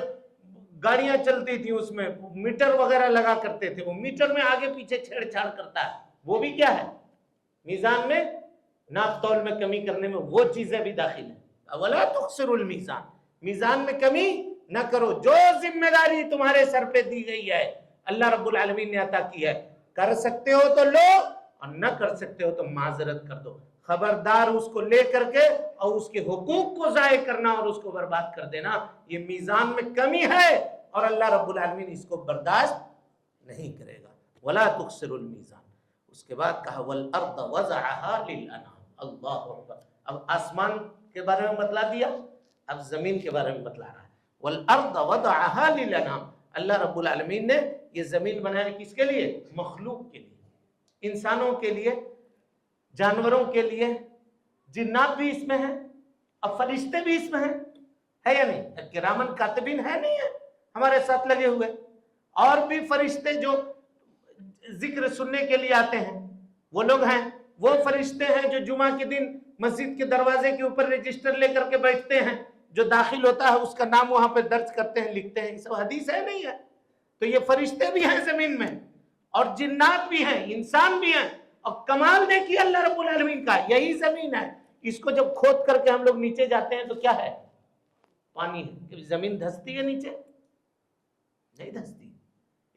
گاڑیاں چلتی تھی اس میں میٹر وغیرہ لگا کرتے تھے، وہ میٹر میں آگے پیچھے چھیڑ چھاڑ کرتا ہے، وہ بھی کیا ہے؟ میزان میں ناپ تول میں کمی کرنے میں وہ چیزیں بھی داخل ہیں. وَلَا تُخْسِرُ الْمِيزَانِ، میزان میں کمی نہ کرو. جو ذمہ داری تمہارے سر پہ دی گئی ہے اللہ رب العالمین نے عطا کی ہے، کر سکتے ہو تو لو اور نہ کر سکتے ہو تو معذرت کر دو. خبردار اس کو لے کر کے اور اس کے حقوق کو ضائع کرنا اور اس کو برباد کر دینا یہ میزان میں کمی ہے اور اللہ رب العالمین اس کو برداشت نہیں کرے گا. وَلَا تُخْسِرُ الْمِيزَانِ. اس کے بعد کہا وَالْأَرْضَ وَضَعَهَا لِلْأَنَامِ. اللہ اکبر. اب آسمان کے بارے میں بتلا دیا، اب زمین کے بارے میں بتلا رہا ہے. وَالْأَرْضَ وَضَعَهَا لِلْأَنَامِ. اللہ رب العالمین نے یہ زمین بنائی کس کے لیے؟ مخلوق کے لیے، انسانوں کے لیے، جانوروں کے لیے. جنات بھی اس میں ہیں اور فرشتے بھی اس میں ہیں، ہے یا نہیں؟ کرامن کاتبین ہے نہیں ہے ہمارے ساتھ لگے ہوئے. اور بھی فرشتے جو ذکر سننے کے لیے آتے ہیں وہ لوگ ہیں. وہ فرشتے ہیں جو جمعہ کے دن مسجد کے دروازے کے اوپر رجسٹر لے کر کے بیٹھتے ہیں، جو داخل ہوتا ہے اس کا نام وہاں پہ درج کرتے ہیں، لکھتے ہیں. یہ سب حدیث ہے نہیں ہے؟ تو یہ فرشتے بھی ہیں زمین میں اور جنات بھی ہیں، انسان بھی ہیں. اور کمال دیکھیے اللہ رب العالمین کا، یہی زمین ہے. اس کو جب کھود کر کے ہم لوگ نیچے جاتے ہیں تو کیا ہے؟ پانی ہے. زمین دھستی ہے نیچے؟ نہیں دھستی.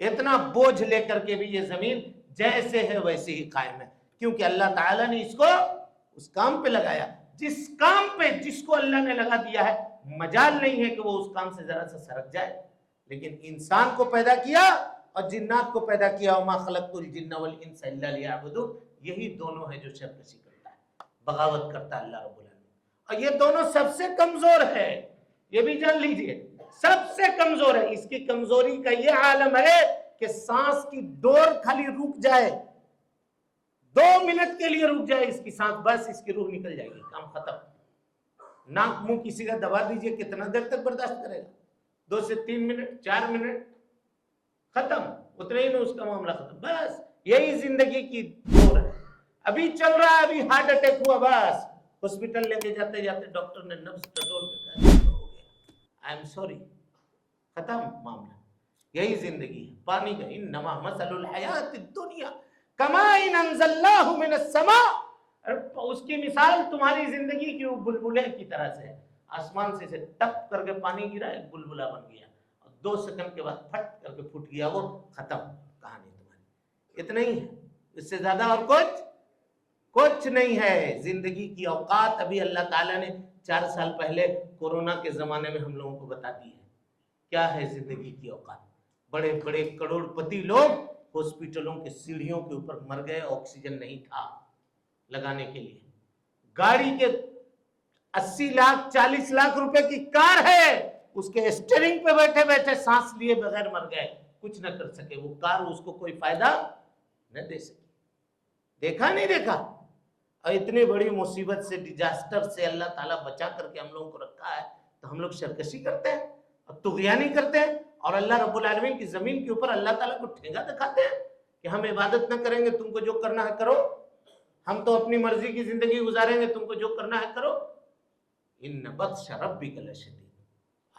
اتنا بوجھ لے کر کے بھی یہ زمین جیسے ہے ویسے ہی قائم ہے، کیونکہ اللہ تعالیٰ نے اس کو اس کام پہ لگایا. جس کام پہ جس کو اللہ نے لگا دیا ہے مجال نہیں ہے کہ وہ اس کام سے ذرا سا سرک جائے. لیکن انسان کو پیدا کیا اور جنات کو پیدا کیا. وما خلقت الجن والانس الا لیعبدون. یہی دونوں ہیں جو سرکشی کرتا ہے، بغاوت کرتا ہے اللہ رب العالمین. اور یہ دونوں سب سے کمزور ہے، یہ بھی جان لیجئے، سب سے کمزور ہے. اس کی کمزوری کا یہ عالم ہے کہ سانس کی ڈور خالی رک جائے، 2 منٹ کے لیے رک جائے اس کی سانس، بس اس کی روح نکل جائے گی، کام ختم۔ ناک منہ کسی کا دبا دیجئے، کتنا دیر تک برداشت کرے گا؟ 2 سے 3 منٹ، 4 منٹ، ختم، اتنے ہی میں اس کا معاملہ ختم۔ بس یہی زندگی کی دور ہے۔ ابھی چل رہا ہے، ابھی ہارٹ اٹیک ہوا، بس ہاسپٹل لے کے جاتے جاتے ڈاکٹر نے نبض ٹٹول کے کہا ہو گیا، آئی ایم سوری، ختم معاملہ۔ یہی زندگی ہے پانی کا۔ انما مثل الحیات الدنیا کماء انزلناہ من السماء، اس کی مثال تمہاری زندگی کی بلبلے کی طرح سے ہے۔ آسمان سے ٹپ کر کے پانی گرا، ایک بلبلا بن گیا، اور 2 سیکنڈ کے بعد پھٹ کر کے پھٹ گیا، وہ ختم کہانی تمہاری۔ اتنا ہی ہے، اس سے زیادہ اور کچھ نہیں ہے۔ زندگی کی اوقات ابھی اللہ تعالیٰ نے 4 سال پہلے کورونا کے زمانے میں ہم لوگوں کو بتا دی ہے۔ کیا ہے زندگی کی اوقات؟ بڑے بڑے کروڑ پتی لوگ ہاسپٹلوں کے سیڑھیوں کے اوپر مر گئے، آکسیجن نہیں تھا لگانے کے لیے۔ گاڑی کے 80 لاکھ 40 لاکھ روپے کی کار ہے، اس کے اسٹیئرنگ پہ بیٹھے بیٹھے سانس لیے بغیر مر گئے، کچھ نہ کر سکے، وہ کار اس کو کوئی فائدہ نہ دے سکی۔ دیکھا نہیں دیکھا؟ اور اتنی بڑی مصیبت سے، ڈیزاسٹر سے اللہ تعالیٰ بچا کر کے ہم لوگوں کو رکھا ہے، تو ہم لوگ سرکشی کرتے ہیں اور طغیانی کرتے ہیں، اور اللہ رب العالمین کی زمین کے اوپر اللہ تعالیٰ کو ٹھینگا دکھاتے ہیں کہ ہم عبادت نہ کریں گے، تم کو جو کرنا ہے کرو، ہم تو اپنی مرضی کی زندگی گزاریں گے، تم کو جو کرنا ہے کرو۔ ان بطش ربک لشدید،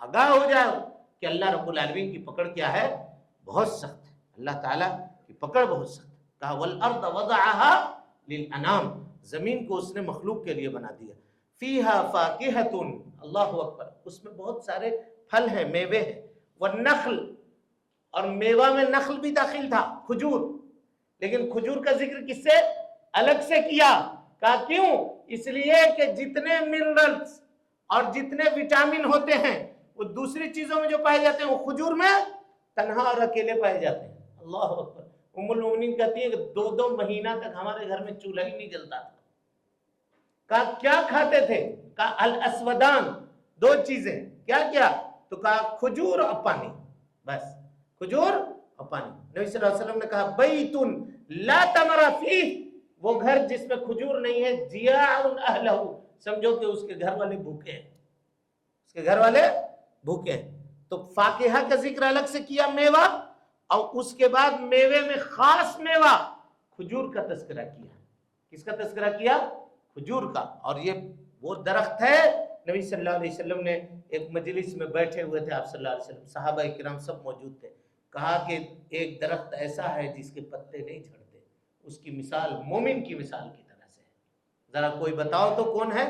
آگاہ ہو جاؤ کہ اللہ رب العالمین کی پکڑ کیا ہے؟ بہت سخت ہے۔ اللہ تعالیٰ کی پکڑ بہت سخت ہے۔ کہا والارض وضعها للانام، زمین کو اس نے مخلوق کے لیے بنا دیا۔ فیہا فاکہۃ، اللہ اکبر، اس میں بہت سارے پھل ہیں، میوے ہیں۔ والنخل، اور میوہ میں نخل بھی داخل تھا، کھجور، لیکن کھجور کا ذکر کس سے الگ سے کیا؟ کہا کیوں؟ اس لیے کہ جتنے منرلز اور جتنے وٹامن ہوتے ہیں وہ دوسری چیزوں میں جو پائے جاتے ہیں وہ کھجور میں تنہا اور اکیلے پائے جاتے ہیں۔ اللہ اکبر۔ ام المؤمنین کہتی ہے کہ 2 مہینہ تک ہمارے گھر میں چولہا ہی نہیں جلتا تھا۔ کہا کیا کھاتے تھے؟ کہا الاسودان، 2 چیزیں، کیا؟ تو کہا کھجور اور پانی، بس کھجور اور پانی۔ نبی صلی اللہ علیہ وسلم نے کہا بیت لا تمر فیہ، وہ گھر جس میں کھجور نہیں ہے، جیاع اہلہ، سمجھو کہ اس کے گھر والے بھوکے ہیں، اس کے گھر والے بھوکے ہیں۔ تو فاکہہ کا ذکر الگ سے کیا، میوہ، اور اس کے بعد میوے میں خاص میوہ کھجور کا تذکرہ کیا۔ کس کا تذکرہ کیا؟ کھجور کا۔ اور یہ وہ درخت ہے، نبی صلی اللہ علیہ وسلم نے ایک مجلس میں بیٹھے ہوئے تھے آپ صلی اللہ علیہ وسلم، صحابہ کرام سب موجود تھے، کہا کہ ایک درخت ایسا ہے جس کے پتے نہیں جھڑتے، اس کی مثال مومن کی مثال کی طرح سے ہے۔ ذرا کوئی بتاؤ تو کون ہے؟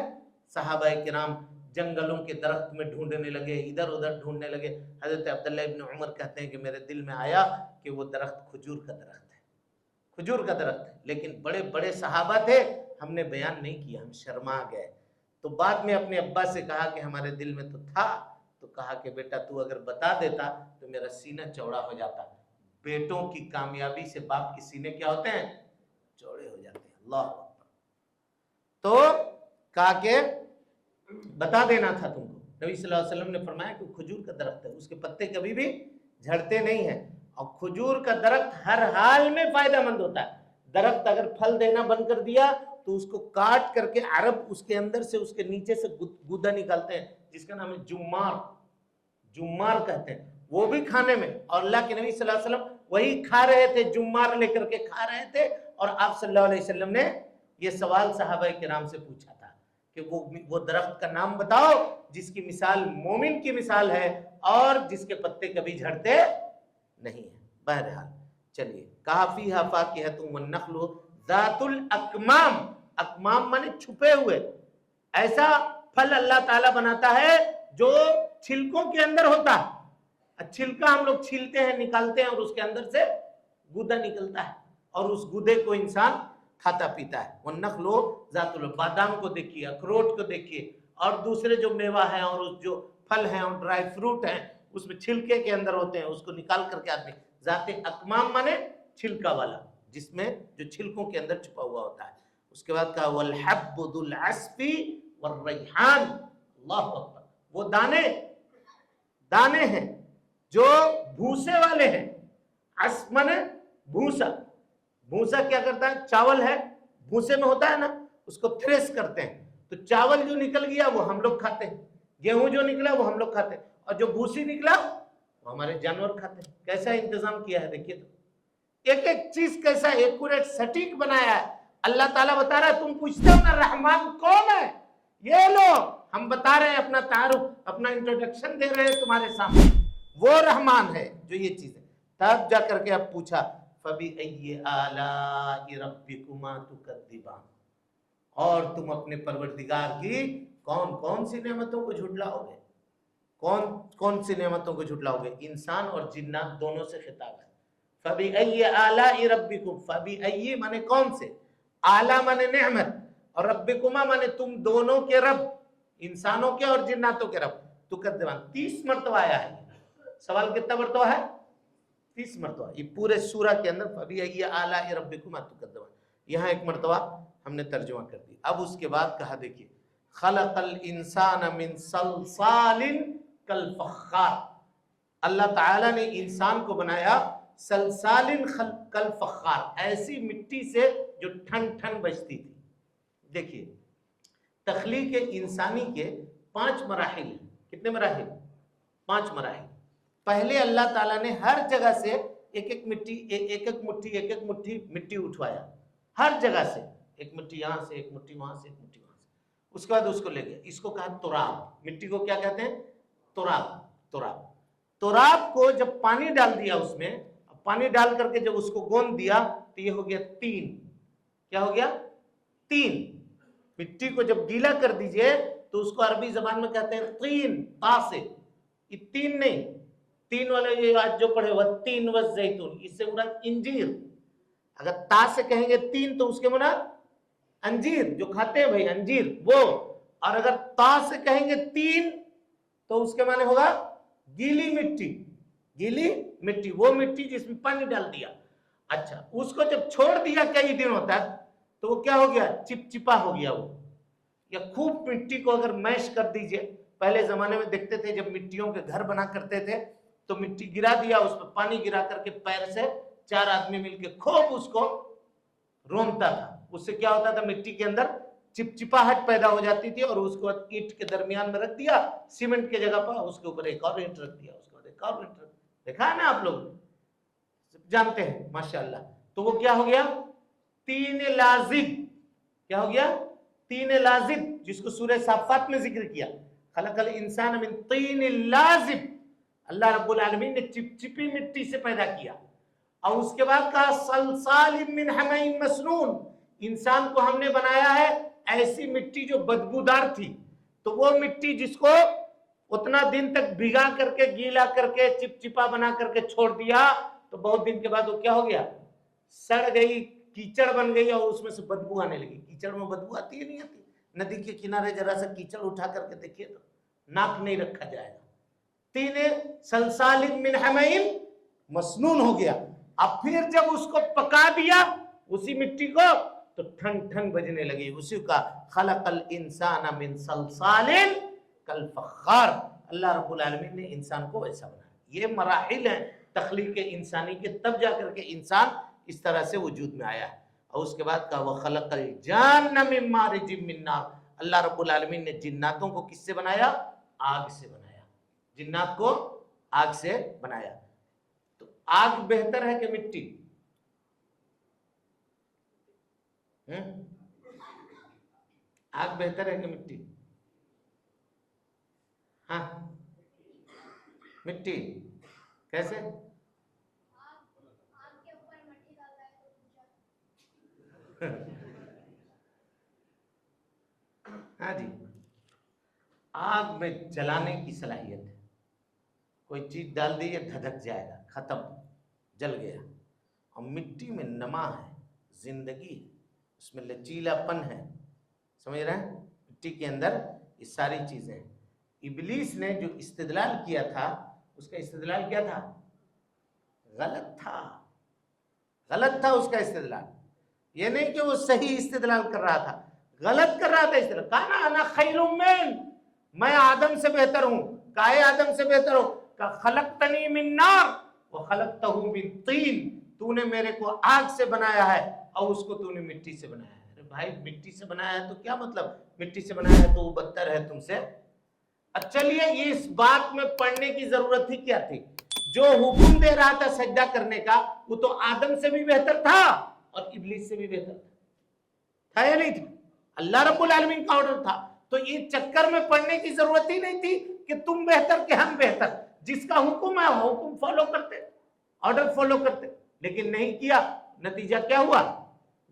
صحابہ کرام جنگلوں کے درخت میں ڈھونڈنے لگے، ادھر ادھر ڈھونڈنے لگے۔ حضرت عبداللہ ابن عمر کہتے ہیں کہ میرے دل میں آیا کہ وہ درخت کھجور کا درخت ہے، کھجور کا درخت ہے، لیکن بڑے بڑے صحابہ تھے، ہم نے بیان نہیں کیا، ہم شرما گئے۔ تو بعد میں اپنے ابا سے کہا کہ ہمارے دل میں تو تھا، تو کہا کہ بیٹا تو اگر بتا دیتا تو میرا سینہ چوڑا ہو جاتا۔ بیٹوں کی کامیابی سے باپ کے سینے کیا ہوتے ہیں؟ چوڑے ہو جاتے ہیں۔ اللہ اکبر۔ تو کہا کہ بتا دینا تھا تم کو۔ نبی صلی اللہ علیہ وسلم نے فرمایا کہ کھجور کا درخت ہے، اس کے پتے کبھی بھی جھڑتے نہیں ہیں، اور کھجور کا درخت ہر حال میں فائدہ مند ہوتا ہے۔ درخت اگر پھل دینا بند کر دیا تو اس کو کاٹ کر کے عرب اس کے اندر سے، اس کے نیچے سے گودا نکالتے ہیں، جس کا نام ہے جمار کہتے ہیں، وہ بھی کھانے میں، اور اللہ کے نبی صلی اللہ علیہ وسلم وہی کھا رہے تھے، جمار لے کر کے کھا رہے تھے، اور آپ صلی اللہ علیہ وسلم نے یہ سوال صحابہ کرام سے پوچھا تھا کہ وہ درخت کا نام بتاؤ جس کی مثال مومن کی مثال ہے اور جس کے پتے کبھی جھڑتے نہیں ہیں۔ بہرحال چلیے، کہا فیہا فاکہۃ والنخل ذات الاکمام، اکمام مانے چھپے ہوئے، ایسا پھل اللہ تعالیٰ بناتا ہے جو چھلکوں کے اندر ہوتا ہے۔ چھلکا ہم لوگ چھیلتے ہیں، نکالتے ہیں، اور اس کے اندر سے گودا نکلتا ہے، اور اس گودے کو انسان کھاتا پیتا ہے۔ والنخل ذات بادام کو دیکھیے، اخروٹ کو دیکھیے، اور دوسرے جو میوہ ہیں اور جو پھل ہیں اور ڈرائی فروٹ ہیں اس میں چھلکے کے اندر ہوتے ہیں، اس کو نکال کر کے آدمی، ذات اکمام مانے چھلکا والا، جس میں جو چھلکوں کے اندر چھپا ہوا ہوتا ہے۔ اس کے بعد کہا والحب ذو العصف والریحان، اللہ اکبر، وہ دانے ہیں جو بھوسے والے ہیں۔ عصف مانے بھوسا، بھوسا کیا کرتا ہے؟ چاول ہے، بھوسے میں ہوتا ہے نا، اس کو تھریس کرتے ہیں، تو چاول جو نکل گیا وہ ہم لوگ کھاتے ہیں، گیہوں جو نکلا وہ ہم لوگ کھاتے ہیں، اور جو بھوسی نکلا وہ ہمارے جانور کھاتے ہیں۔ کیسا انتظام کیا ہے دیکھیے تو، ایک ایک چیز کیسا ایکوریٹ سٹیک بنایا ہے۔ اللہ تعالیٰ بتا رہا ہے، تم پوچھتے ہو نا رحمان کون ہے، یہ لو ہم بتا رہے ہیں، اپنا تعارف، اپنا انٹروڈکشن دے رہے ہیں تمہارے سامنے، وہ رحمان ہے جو یہ چیز ہے۔ تب جا کر کے اب پوچھا فَبِأَيِّ آلَاءِ رَبِّكُمَا تُكَذِّبَانِ، اور تم اپنے پروردگار کی کون کون سی نعمتوں کو جھٹلاؤ گے، کون کون سی نعمتوں کو جھٹلاؤ گے؟ انسان اور جنات دونوں سے خطاب ہے۔ فَبِأَيِّ آلَاءِ رَبِّكُمْ، فَبِأَيِّ مانے کون سے، اعلیٰ مانے نعمت، اور ربکما مانے تم دونوں کے رب، انسانوں کے اور جناتوں کے رب، تکذبان 30 مرتبہ آیا ہے۔ سوال کتنا مرتبہ ہے؟ 30 مرتبہ۔ یہ پورے سورہ کے اندر فَبِأَيِّ آلَاءِ رَبِّكُمَا تُكَذِّبَانِ، یہاں ایک مرتبہ ہم نے ترجمہ کر دی۔ اب اس کے بعد کہا دیکھیے خلق الانسان من صلصال کالفخار، اللہ تعالیٰ نے انسان کو بنایا صلصال کالفخار، ایسی مٹی سے جو ٹھن ٹھن بجتی تھی۔ دیکھیے تخلیق انسانی کے 5 مراحل ہیں۔ کتنے مراحل؟ 5 مراحل۔ پہلے اللہ تعالیٰ نے ہر جگہ سے ایک ایک مٹھی مٹی اٹھوایا، ہر جگہ سے ایک مٹھی یہاں سے، ایک مٹھی وہاں سے، ایک مٹھی وہاں سے، اس کے بعد اس کو لے گئے، اس کو کہا تراب، مٹی کو کیا کہتے ہیں؟ تراب۔ تراب کو جب پانی ڈال دیا اس میں، پانی ڈال کر کے جب اس کو گوندھ دیا تو یہ ہو گیا تین۔ کیا ہو گیا؟ تین۔ مٹی کو جب گیلا کر دیجئے تو اس کو عربی زبان میں کہتے ہیں تین، تا سے، یہ تین نہیں، تین والے یہ آج جو پڑھے والتین والزیتون، اس سے مراد انجیر۔ اگر تا سے کہیں گے تین تو اس کے مراد انجیر جو کھاتے ہیں بھائی، انجیر وہ، اور اگر تا سے کہیں گے تین تو اس کے معنی ہوگا گیلی مٹی، گیلی مٹی، وہ مٹی جس میں پانی ڈال دیا۔ اچھا اس کو جب چھوڑ دیا کئی دنوں تک تو وہ کیا ہو گیا؟ چپچپا ہو گیا وہ۔ یا خوب مٹی کو اگر میش کر دیجئے، پہلے زمانے میں دیکھتے تھے جب مٹیوں کے گھر بنا کرتے تھے تو مٹی گرا دیا، اس پہ پانی گرا کر کے پیر سے 4 آدمی مل کے خوب اس کو رونتا تھا، اس سے کیا ہوتا تھا؟ مٹی کے اندر چپچپاہٹ پیدا ہو جاتی تھی، اور اس کو اینٹ کے درمیان میں رکھ دیا، سیمنٹ کے جگہ پر اس کے اوپر ایک اور اینٹ رکھ دیا، اس کے بعد ایک اور اینٹ رکھ دیا۔ دیکھا ہے نا آپ لوگ جانتے ہیں ماشاءاللہ۔ تو وہ کیا ہو گیا؟ تین لازب۔ کیا ہو گیا؟ تین لازب، جس کو سورہ صافات میں ذکر کیا، خلق الانسان من طین لازب، اللہ رب العالمین نے چپچپی مٹی سے پیدا کیا، اور اس کے بعد کہا صلصال من حمإ مسنون، انسان کو ہم نے بنایا ہے ایسی مٹی جو بدبودار تھی۔ تو وہ مٹی جس کو اتنا دن تک بھگا کر کے، گیلا کر کے، چپچپا بنا کر کے چھوڑ دیا تو بہت دن کے بعد وہ کیا ہو گیا؟ سڑ گئی، کیچڑ بن گئی، اور اس میں سے بدبو آنے لگی۔ کیچڑ میں بدبو آتی ہے نہیں آتی؟ ندی کے کنارے ذرا سا کیچڑ اٹھا کر کے دیکھیے تو ناک نہیں رکھا جائے گا۔ تین صلصال من حمإ مسنون ہو گیا۔ اب پھر جب اس کو پکا دیا اسی مٹی کو تو ٹھن ٹھن بجنے لگی، اسی کا خلق الانسان من صلصال کالفخار، اللہ رب العالمین نے انسان کو ایسا بنایا۔ یہ مراحل ہیں تخلیق انسانی کے، تب جا کر کے انسان اس طرح سے وجود میں آیا ہے۔ اور اس کے بعد کہا وَخَلَقَ الْجَانَّ مِن مَارِجٍ مِّن نَارٍ، اللہ رب العالمین نے جناتوں کو کس سے بنایا؟ آگ سے بنایا، جنات کو آگ سے بنایا۔ تو آگ بہتر ہے کہ مٹی؟ آگ بہتر ہے کہ مٹی؟ ہاں مٹی کیسے؟ ہاں جی، آگ میں جلانے کی صلاحیت ہے، کوئی چیز ڈال دی یہ دھدک جائے گا، ختم، جل گیا۔ اور مٹی میں نما ہے، زندگی ہے، اس میں لچیلا پن ہے، سمجھ رہے ہیں؟ مٹی کے اندر یہ ساری چیزیں ہیں۔ ابلیس نے جو استدلال کیا تھا، اس کا استدلال کیا تھا؟ غلط تھا، غلط تھا اس کا استدلال۔ یہ نہیں کہ وہ صحیح استدلال کر رہا تھا، غلط کر رہا تھا استدلال۔ کہا انا خیر من، میں آدم سے بہتر ہوں۔ کہا آدم سے بہتر ہو؟ کہا خلقتنی من نار وخلقتہ من طین، تو نے میرے کو آگ سے بنایا ہے اور اس کو تو نے مٹی سے بنایا ہے۔ بھائی مٹی سے بنایا ہے تو کیا مطلب مٹی سے بنایا ہے تو وہ بدتر ہے تم سے؟ چلیے یہ اس بات میں پڑھنے کی ضرورت ہی کیا تھی؟ جو حکم دے رہا تھا سجدہ کرنے کا وہ تو آدم سے بھی بہتر تھا اور ابلیس سے بھی بہتر تھا یا نہیں تھا؟ اللہ رب العالمین کا آرڈر تھا، تو یہ چکر میں پڑھنے کی ضرورت ہی نہیں تھی کہ تم بہتر کہ ہم بہتر. جس کا حکم ہے وہ حکم فالو کرتے، آرڈر فالو کرتے، لیکن نہیں کیا. نتیجہ کیا ہوا؟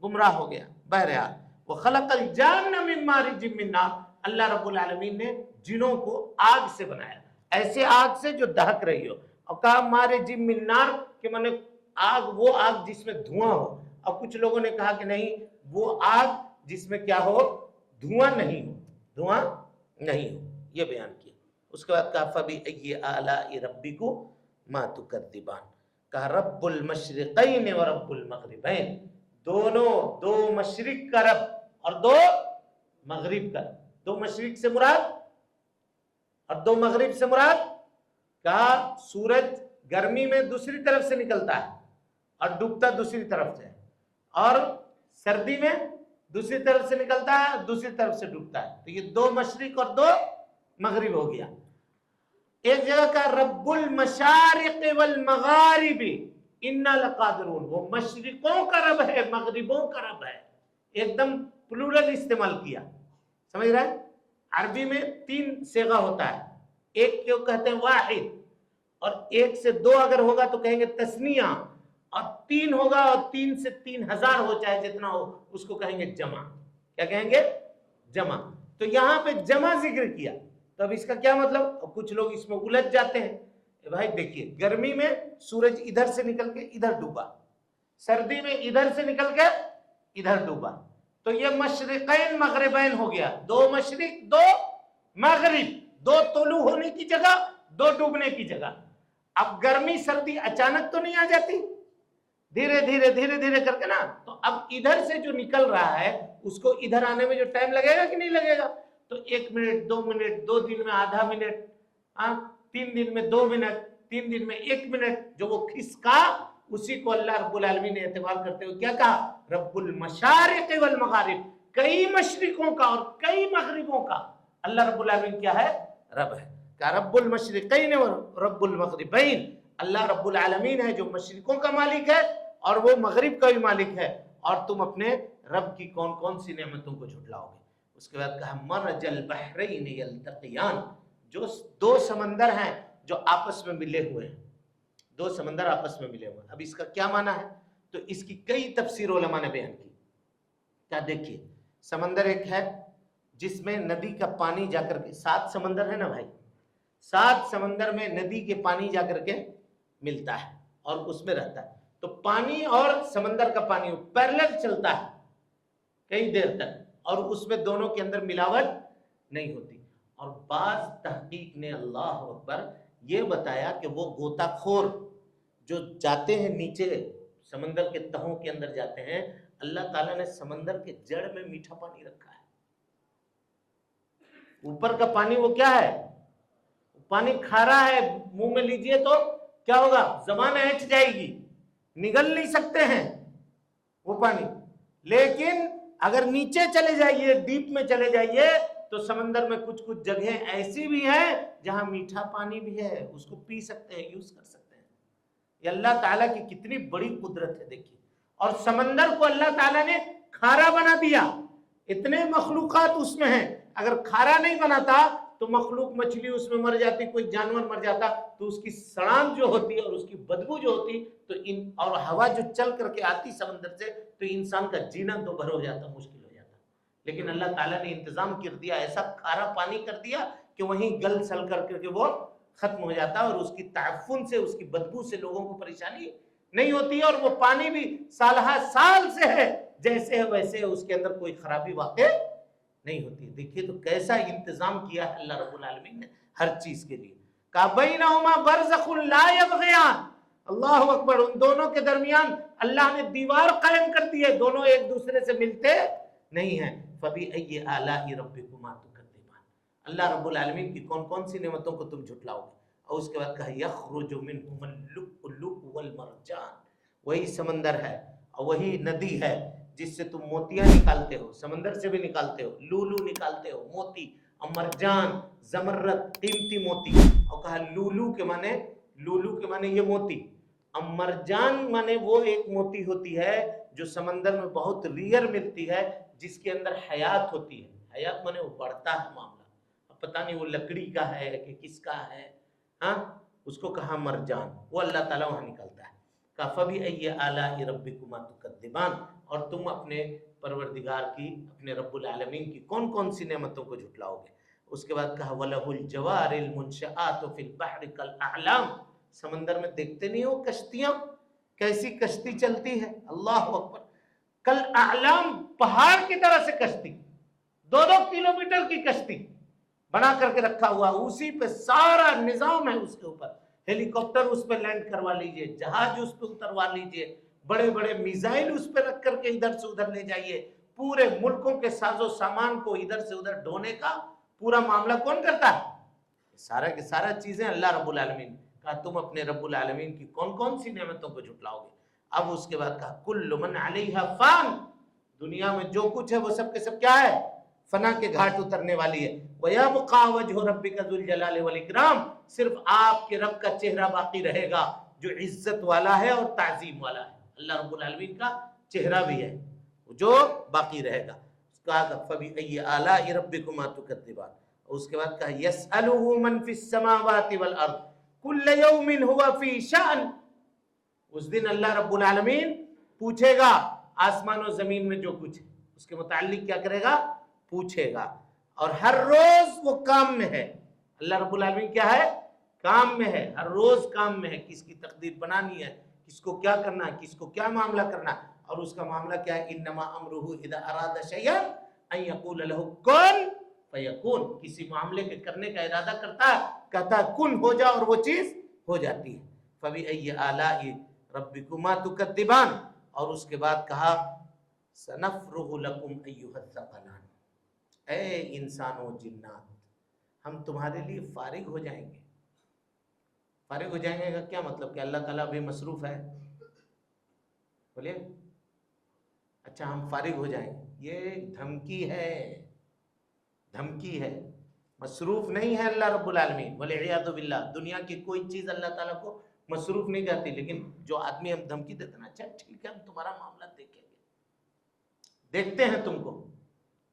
گمراہ ہو گیا. بہرحال وَخَلَقَ الْجَانَّ مِن مَارِجٍ مِّن نَارٍ، اللہ رب العالمین نے جنوں کو آگ سے بنایا، ایسے آگ سے جو دہک رہی ہو، اور کہا مارج من نار کہ میں نے آگ وہ آگ جس میں دھواں ہو. اور کچھ لوگوں نے کہا کہ نہیں وہ آگ جس میں کیا ہو؟ دھواں نہیں ہو، دھواں نہیں ہو، یہ بیان کیا. اس کے بعد کہا فَبِأَيِّ آلَاءِ رَبِّكُمَا تُكَذِّبَانِ، کہا رب المشرقین و رب المغربین، دونوں، دو مشرق کا رب اور دو مغرب کا رب. دو مشرق سے مراد اور دو مغرب سے مراد، کہا سورج گرمی میں دوسری طرف سے نکلتا ہے اور ڈوبتا دوسری طرف سے، اور سردی میں دوسری طرف سے نکلتا ہے دوسری طرف سے ڈوبتا ہے. تو یہ دو مشرق اور دو مغرب ہو گیا. ایک جگہ کا رب المشارق والمغارب انا لقادرون، وہ مشرقوں کا رب ہے مغربوں کا رب ہے، ایک دم پلورل استعمال کیا. سمجھ رہا ہے؟ عربی میں 3 صیغہ ہوتا ہے، ایک کو کہتے ہیں واحد، اور ایک سے 2 اگر ہوگا تو کہیں گے تثنیہ، اور 3 ہوگا اور 3 سے 3000 ہو چاہے جتنا ہو اس کو کہیں گے جمع. کیا کہیں گے؟ جمع. تو یہاں پہ جمع ذکر کیا، تو اب اس کا کیا مطلب؟ اور کچھ لوگ اس میں الجھ جاتے ہیں. بھائی دیکھیے گرمی میں سورج ادھر سے نکل کے ادھر ڈوبا، سردی میں ادھر سے نکل کے ادھر ڈوبا، تو یہ مشرقین مغربین ہو گیا. 2 مشرق 2 مغرب، 2 طلوع ہونے کی جگہ 2 ڈوبنے کی جگہ. اب گرمی سردی اچانک تو نہیں آ جاتی، دھیرے دھیرے دھیرے دھیرے کر کے نا. تو اب ادھر سے جو نکل رہا ہے اس کو ادھر آنے میں جو ٹائم لگے گا کہ نہیں لگے گا؟ تو 1 منٹ 2 منٹ، 2 دن میں آدھا منٹ، 3 دن میں 2 منٹ، 3 دن میں 1 منٹ، جو وہ کھسکا اسی کو اللہ رب العالمین نے اعتبار کرتے ہوئے کیا کہا؟ رب المشارق والمغارب، کئی مشرقوں کا اور کئی مغربوں کا اللہ رب العالمین کیا ہے؟ رب ہے. کہ رب المشرقین و رب المغربین، اللہ رب العالمین ہے جو مشرقوں کا مالک ہے اور وہ مغرب کا بھی مالک ہے، اور تم اپنے رب کی کون کون سی نعمتوں کو جھٹلاؤ گے. اس کے بعد کہا مرج البحرین یلتقیان، جو 2 سمندر ہیں جو آپس میں ملے ہوئے ہیں، 2 سمندر آپس میں ملے ہوئے ہیں. اب اس کا کیا معنی ہے؟ تو اس کی کئی تفسیر علماء نے بیان کی. کیا دیکھیے، سمندر ایک ہے جس میں ندی کا پانی جا کر کے، 7 سمندر ہے نا بھائی، 7 سمندر میں ندی کے پانی جا کر کے ملتا ہے اور اس میں رہتا ہے. تو پانی اور سمندر کا پانی پیرلل چلتا ہے کئی دیر تک، اور اس میں دونوں کے اندر ملاوٹ نہیں ہوتی. اور بعض تحقیق نے اللہ اکبر یہ بتایا کہ وہ غوطہ خور جو جاتے ہیں نیچے سمندر کے تہوں کے اندر جاتے ہیں، اللہ تعالیٰ نے سمندر کے جڑ میں میٹھا پانی رکھا ہے. اوپر کا پانی وہ کیا ہے؟ پانی کھارا ہے، منہ میں لیجئے تو کیا ہوگا؟ زبان اینٹھ جائے گی، نگل نہیں سکتے ہیں وہ پانی. لیکن اگر نیچے چلے جائیے، ڈیپ میں چلے جائیے، تو سمندر میں کچھ جگہیں ایسی بھی ہیں جہاں میٹھا پانی بھی ہے، اس کو پی سکتے ہیں، یوز کر سکتے ہیں. یہ اللہ تعالیٰ کی کتنی بڑی قدرت ہے دیکھیے. اور سمندر کو اللہ تعالیٰ نے کھارا بنا دیا. اتنے مخلوقات اس میں ہیں، اگر کھارا نہیں بناتا تو مخلوق مچھلی اس میں مر جاتی، کوئی جانور مر جاتا، تو اس کی سڑان جو ہوتی اور اس کی بدبو جو ہوتی تو اور ہوا جو چل کر کے آتی سمندر سے، تو انسان کا جینا دوبھر ہو جاتا، مشکل ہو جاتا. لیکن اللہ تعالیٰ نے انتظام کر دیا، ایسا کھارا پانی کر دیا کہ وہیں گل سل کر کے وہ ختم ہو جاتا، اور اس کی تعفن سے، اس کی بدبو سے لوگوں کو پریشانی نہیں ہوتی. اور وہ پانی بھی سالہ سال سے ہے، جیسے ہے ویسے ہے، اس کے اندر کوئی خرابی واقع نہیں ہوتی. دیکھیے تو کیسا انتظام کیا ہے اللہ رب العالمین نے ہر چیز کے لیے. بینہما برزخ لا یبغیان، اللہ اکبر، ان دونوں کے درمیان اللہ نے دیوار قائم کر دی ہے، دونوں ایک دوسرے سے ملتے نہیں ہیں. فبأي آلاء ربكما تكذبان، اللہ رب العالمین کی کون کون سی نعمتوں کو تم جھٹلاؤ گے. اور اس کے بعد کہا یخرج منهما اللؤلؤ والمرجان، وہی سمندر ہے اور وہی ندی ہے جس سے تم موتیاں نکالتے ہو، سمندر سے بھی نکالتے ہو، لولو نکالتے ہو، موتی، مرجان، زمرد، قیمتی موتی. اور کہا لولو کے معنی یہ موتی. اب مرجان مانے وہ ایک موتی ہوتی ہے جو سمندر میں بہت ریئر ملتی ہے، جس کے اندر حیات ہوتی ہے. حیات مانے وہ بڑھتا ہے معاملہ، اب پتہ نہیں وہ لکڑی کا ہے کہ کس کا ہے، ہاں اس کو کہا مرجان. وہ اللہ تعالیٰ وہاں نکلتا ہے. کہا فَبِأَيِّ آلَاءِ رَبِّكُمَا تُكَذِّبَانِ، اور تم اپنے پروردگار کی، اپنے رب العالمین کی کون کون سی نعمتوں کو جھٹلاؤ گے. اس کے بعد کہا وَلَهُ الْجَوَارِ الْمُنشَآتُ فِي الْبَحْرِ كَالْأَعْلَامِ، سمندر میں دیکھتے نہیں ہو کشتیاں کیسی کشتی چلتی ہے، اللہ اکبر، کل اعلام، پہاڑ کی طرح سے کشتی، 2-2 کلومیٹر کی کشتی بنا کر کے رکھا ہوا، اسی پہ سارا نظام ہے. اس کے اوپر ہیلی کاپٹر اس پہ لینڈ کروا لیجئے، جہاز اس پہ اتروا لیجئے، بڑے بڑے میزائل اس پہ رکھ کر کے ادھر سے ادھر لے جائیے. پورے ملکوں کے ساز و سامان کو ادھر سے ادھر ڈھونے کا پورا معاملہ کون کرتا ہے؟ سارا کی سارا چیزیں اللہ رب العالمین. کہا تم اپنے رب العالمین کی کون کون سی نعمتوں کو جھٹلاؤ گے. اب اس کے بعد کہا کل من علیہا فان، دنیا میں جو کچھ ہے وہ سب کے سب کیا ہے؟ فنا کے گھاٹ اترنے والی ہے. وَيَبْقَى وَجْهُ رَبِّكَ ذُو الْجَلَالِ وَالْإِكْرَامِ، صرف آپ کے رب کا چہرہ باقی رہے گا جو عزت والا ہے اور تعظیم والا ہے. اللہ رب العالمین کا چہرہ بھی ہے جو باقی رہے گا. کہا فَبِأَيِّ آلَاءِ رَبِّكُمَا تُكَذِّبَانِ. اس کے بعد کہا يَسْأَلُهُ مَنْ فِي السَّمَاوَاتِ وَالْأَرْضِ كُلَّ يَوْمٍ هُوَ فِي شَأْنٍ. اس دن اللہ رب العالمین پوچھے گا آسمان و زمین میں جو کچھ ہے اس کے متعلق کیا کرے گا؟ پوچھے گا. اور ہر روز وہ کام میں ہے. اللہ رب العالمین کیا ہے؟ کام میں ہے، ہر روز کام میں ہے. کس کی تقدیر بنانی ہے، کس کو کیا کرنا ہے، کس کو کیا معاملہ کرنا ہے. اور اس کا معاملہ کیا ہے؟ انما امرہ اذا اراد شیئا ان یقول له کن فیکون. کسی معاملے کے کرنے کا ارادہ کرتا ہے، کہتا ہے کن ہو جا، اور وہ چیز ہو جاتی ہے. فبأي آلاء ربكما تكذبان. اور اس کے بعد کہا سنفرغ لكم ایھا الثقلان، اے انسانوں جنات ہم تمہارے لیے فارغ ہو جائیں گے. فارغ ہو جائیں گے کا کیا مطلب؟ کہ اللہ تعالیٰ بھی مصروف ہے؟ بولیے اچھا ہم فارغ ہو جائیں گے، یہ دھمکی ہے، دھمکی ہے. مصروف نہیں ہے اللہ رب العالمین والعیاذ باللہ. دنیا کی کوئی چیز اللہ تعالیٰ کو مصروف نہیں کرتی، لیکن جو آدمی ہم دھمکی دیتے نا، اچھا ٹھیک ہے ہم تمہارا معاملہ دیکھیں گے، دیکھتے ہیں تم کو.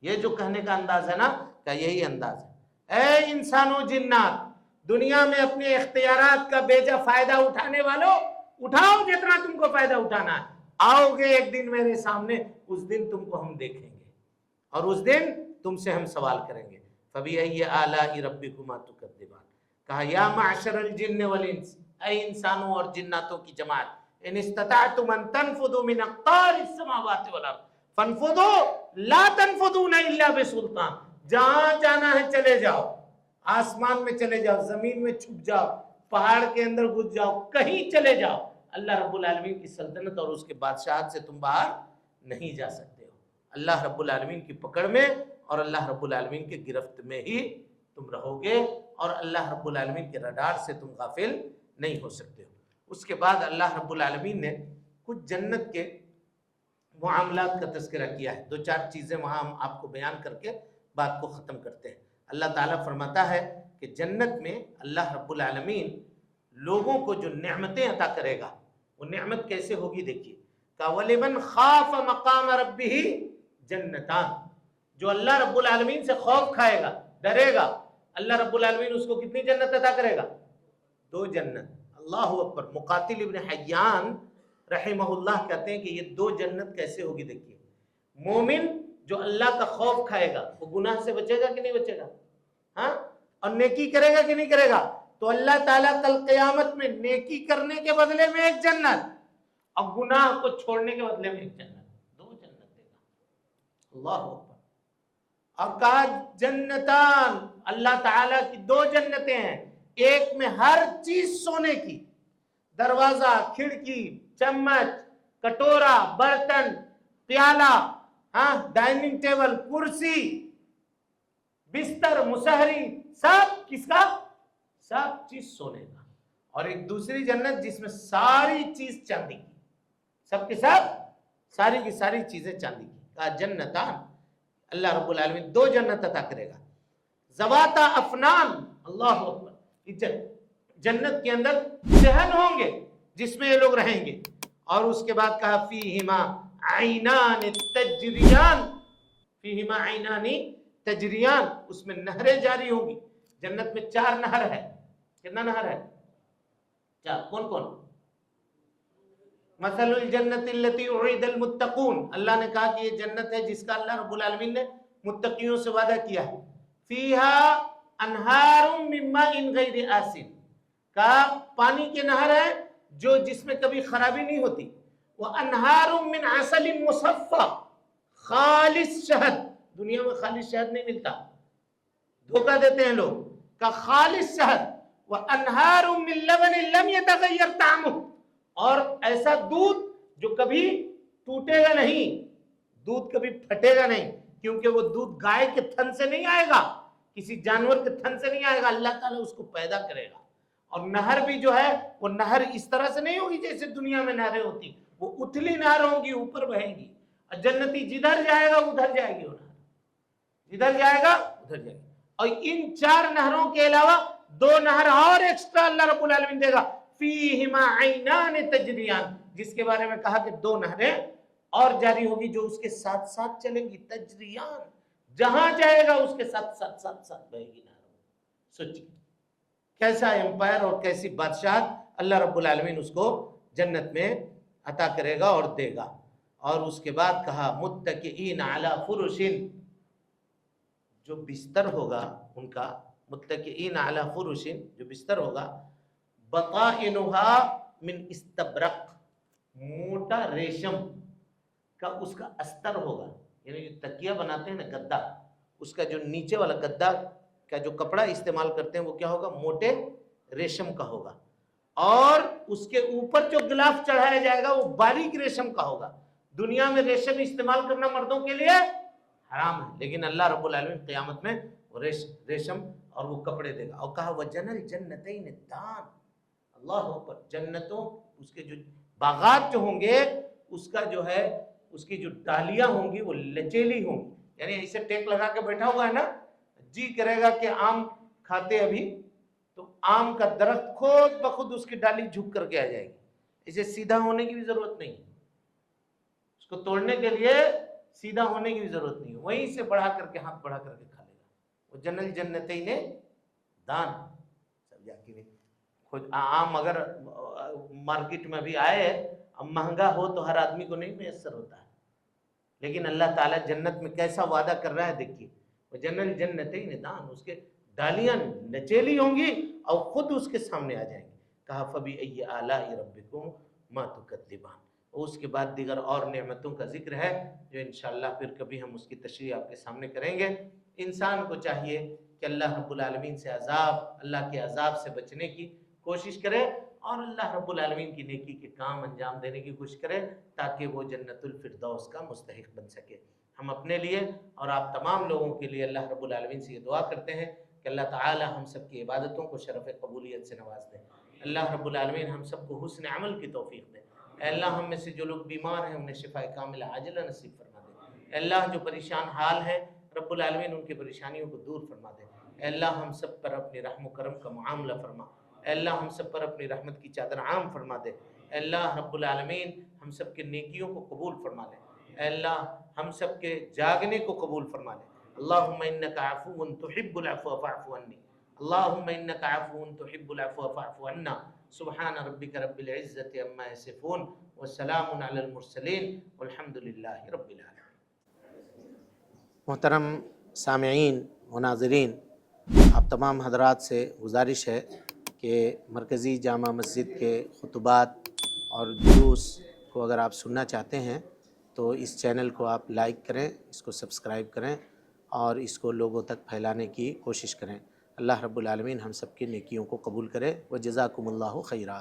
یہ جو کہنے کا انداز ہے نا، کہ یہی انداز ہے. اے انسانوں جنات، دنیا میں اپنے اختیارات کا بیجا فائدہ اٹھانے والوں، اٹھاؤ جتنا تم کو فائدہ اٹھانا ہے. آؤ گے ایک دن میرے سامنے، اس دن تم کو ہم دیکھیں گے اور اس دن تم سے ہم سوال کریں گے. فَبِأَيِّ آلَاءِ رَبِّكُمَا تُكَذِّبَانِ. کہا یا معشر الجن والانس، اے انسانوں اور جناتوں کی جماعت، ان استطعتم ان تنفذوا من اقطار السماوات والارض فانفذوا لا تنفذون الا بسلطان. جہاں جانا ہے چلے جاؤ، آسمان میں چلے جاؤ، زمین میں چھپ جاؤ، پہاڑ کے اندر گھس جاؤ، کہیں چلے جاؤ، اللہ رب العالمین کی سلطنت اور اس کے بادشاہت سے تم باہر نہیں جا سکتے ہو. اللہ رب العالمین کی پکڑ میں اور اللہ رب العالمین کے گرفت میں ہی تم رہو گے، اور اللہ رب العالمین کے رڈار سے تم غافل نہیں ہو سکتے ہو. اس کے بعد اللہ رب العالمین نے کچھ جنت کے معاملات کا تذکرہ کیا ہے. 2-4 چیزیں وہاں ہم آپ کو بیان کر کے بات کو ختم کرتے ہیں. اللہ تعالیٰ فرماتا ہے کہ جنت میں اللہ رب العالمین لوگوں کو جو نعمتیں عطا کرے گا، وہ نعمت کیسے ہوگی دیکھیے. وَلِمَنْ خَافَ مَقَامَ رَبِّهِ جَنَّتَانِ. جو اللہ رب العالمین سے خوف کھائے گا، ڈرے گا، اللہ رب العالمین اس کو کتنی جنت عطا کرے گا؟ 2 جنت. اللہ اکبر. مقاتل ابن حیان رحمہ اللہ کہتے ہیں کہ یہ 2 جنت کیسے ہوگی دیکھیے. مومن جو اللہ کا خوف کھائے گا وہ گناہ سے بچے گا کہ نہیں بچے گا؟ ہاں، اور نیکی کرے گا کہ نہیں کرے گا؟ تو اللہ تعالیٰ کل قیامت میں نیکی کرنے کے بدلے میں 1 جنت اور گناہ کو چھوڑنے کے بدلے میں 1 جنت، 2 جنت دے گا. اللہ اکبر. اور کہا جنتان، اللہ تعالیٰ کی 2 جنتیں ہیں. ایک میں ہر چیز سونے کی، دروازہ، کھڑکی، چمچ، کٹورا، برتن، پیالہ، ہاں، ڈائننگ ٹیبل، کرسی، بستر، مسہری، سب کس کا؟ سب چیز سونے کا. اور ایک دوسری جنت جس میں ساری چیز چاندی کی، سب کے سب ساری کی ساری چیزیں چاندی کی. کہا جنتان، اللہ رب العالمین 2 جنت عطا کرے گا. ذواتا افنان، اللہ اکبر، جنت کے اندر صحن ہوں گے جس میں یہ لوگ رہیں گے. اور اس کے بعد کہا فیہما عینان تجریان، فیہما عینان تجریان، اس میں نہریں جاری ہوں گی. جنت میں 4 نہر ہے. کتنا نہر ہے؟ 4. کون کون؟ مثل الجنت التي اعد المتقون، اللہ نے کہا کہ یہ جنت ہے جس کا اللہ رب العالمین نے متقیوں سے وعدہ کیا ہے. فیہا انہار من ماء غیر آسن، کہا پانی کے نہر ہے جو جس میں کبھی خرابی نہیں ہوتی. وانہار من عسل مصفى، خالص شہد، دنیا میں خالص شہد نہیں ملتا، دھوکہ دیتے ہیں لوگ. کا خالص شہد. وانہار من لبن لم يتغیر طعمه، اور ایسا دودھ جو کبھی ٹوٹے گا نہیں، دودھ کبھی پھٹے گا نہیں، کیونکہ وہ دودھ گائے کے تھن سے نہیں آئے گا، کسی جانور کے تھن سے نہیں آئے گا، اللہ تعالیٰ اس کو پیدا کرے گا. اور نہر بھی جو ہے وہ نہر اس طرح سے نہیں ہوگی جیسے دنیا میں نہریں ہوتی، وہ اتلی نہر ہوں گی، اوپر بہیں گی. اور جنتی جدھر جائے گا ادھر جائے گی، وہ نہر جدھر جائے گا ادھر جائے گی. اور ان 4 نہروں کے علاوہ 2 نہر اور ایکسٹرا اللہ رب العالمین دے گا. فیہما عینان تجریان، جس کے بارے میں کہا کہ 2 نہریں اور جاری ہوگی جو اس کے ساتھ ساتھ چلیں گی. تجریان، جہاں جائے گا اس کے ساتھ ساتھ ساتھ ساتھ بہے گی نہر. سوچیے کیسا امپائر اور کیسی بادشاہت اللہ رب العالمین اس کو جنت میں عطا کرے گا اور دے گا. اور اس کے بعد کہا متکئین علی فرش، جو بستر ہوگا ان کا، متکئین علی فرش، جو بستر ہوگا، بطائنها من استبرق، موٹا ریشم کا اس کا استر ہوگا. یعنی جو تکیہ بناتے ہیں نا گدا، اس کا جو نیچے والا گدا کا جو کپڑا استعمال کرتے ہیں وہ کیا ہوگا؟ موٹے ریشم کا ہوگا. اور اس کے اوپر جو غلاف چڑھایا جائے گا وہ باریک ریشم کا ہوگا. دنیا میں ریشم استعمال کرنا مردوں کے لیے حرام ہے، لیکن اللہ رب العالمین قیامت میں ریشم اور وہ کپڑے دے گا. اور کہا وَجَنَ الْجَنَّتَيْنِ دَانِ، اللہ اکبر، جنتوں اس کے جو باغات جو ہوں گے اس کا جو ہے اس کی جو ڈالیاں ہوں گی وہ لچیلی ہوں گی. یعنی ایسے ٹیک لگا کے بیٹھا ہوا ہے نا، جی کرے گا کہ آم کھاتے ابھی، تو آم کا درخت خود بخود اس کی ڈالی جھک کر کے آ جائے گی. اسے سیدھا ہونے کی بھی ضرورت نہیں، اس کو توڑنے کے لیے سیدھا ہونے کی بھی ضرورت نہیں، وہیں سے بڑھا کر کے ہاتھ بڑھا کر کے کھا لے گا. وہ جنل جنتین دان. سب جا کے خود آم اگر مارکیٹ میں بھی آئے، اب مہنگا ہو تو ہر آدمی کو نہیں میسر ہوتا ہے، لیکن اللہ تعالیٰ جنت میں کیسا وعدہ کر رہا ہے دیکھیے. وہ جنل جنتین دان، اس کے ڈالیاں نچیلی ہوں گی اور خود اس کے سامنے آ جائیں گی. کہا فبأي آلاء ربكم ما تكذبان. اس کے بعد دیگر اور نعمتوں کا ذکر ہے جو انشاءاللہ پھر کبھی ہم اس کی تشریح آپ کے سامنے کریں گے. انسان کو چاہیے کہ اللہ رب العالمین سے اللہ کے عذاب سے بچنے کی کوشش کرے اور اللہ رب العالمین کی نیکی کے کام انجام دینے کی کوشش کرے تاکہ وہ جنت الفردوس کا مستحق بن سکے. ہم اپنے لیے اور آپ تمام لوگوں کے لیے اللہ رب العالمین سے یہ دعا کرتے ہیں کہ اللہ تعالی ہم سب کی عبادتوں کو شرف قبولیت سے نواز دیں. اللہ رب العالمین ہم سب کو حسن عمل کی توفیق دے. اے اللہ ہم میں سے جو لوگ بیمار ہیں انہیں شفا کاملہ عاجلہ نصیب فرما دے. اے اللہ جو پریشان حال ہیں رب العالمین ان کی پریشانیوں کو دور فرما دے. اے اللہ ہم سب پر اپنی رحم و کرم کا معاملہ فرما. اے اللہ ہم سب پر اپنی رحمت کی چادر عام فرما دے. اے اللہ رب العالمین ہم سب کے نیکیوں کو قبول فرما لے. اے اللہ ہم سب کے جاگنے کو قبول فرما لے. اللہم انکا عفو تحب العفو فاعف عنی. اللہم انکا عفو تحب العفو فاعف عنا. سبحان ربک رب العزت عما یصفون وسلام علی المرسلین والحمد للہ رب العالمین. محترم سامعین و ناظرین، آپ تمام حضرات سے گزارش ہے کہ مرکزی جامع مسجد کے خطبات اور دروس کو اگر آپ سننا چاہتے ہیں تو اس چینل کو آپ لائک کریں، اس کو سبسکرائب کریں اور اس کو لوگوں تک پھیلانے کی کوشش کریں. اللہ رب العالمین ہم سب کی نیکیوں کو قبول کرے. وجزاکم اللہ خیرا.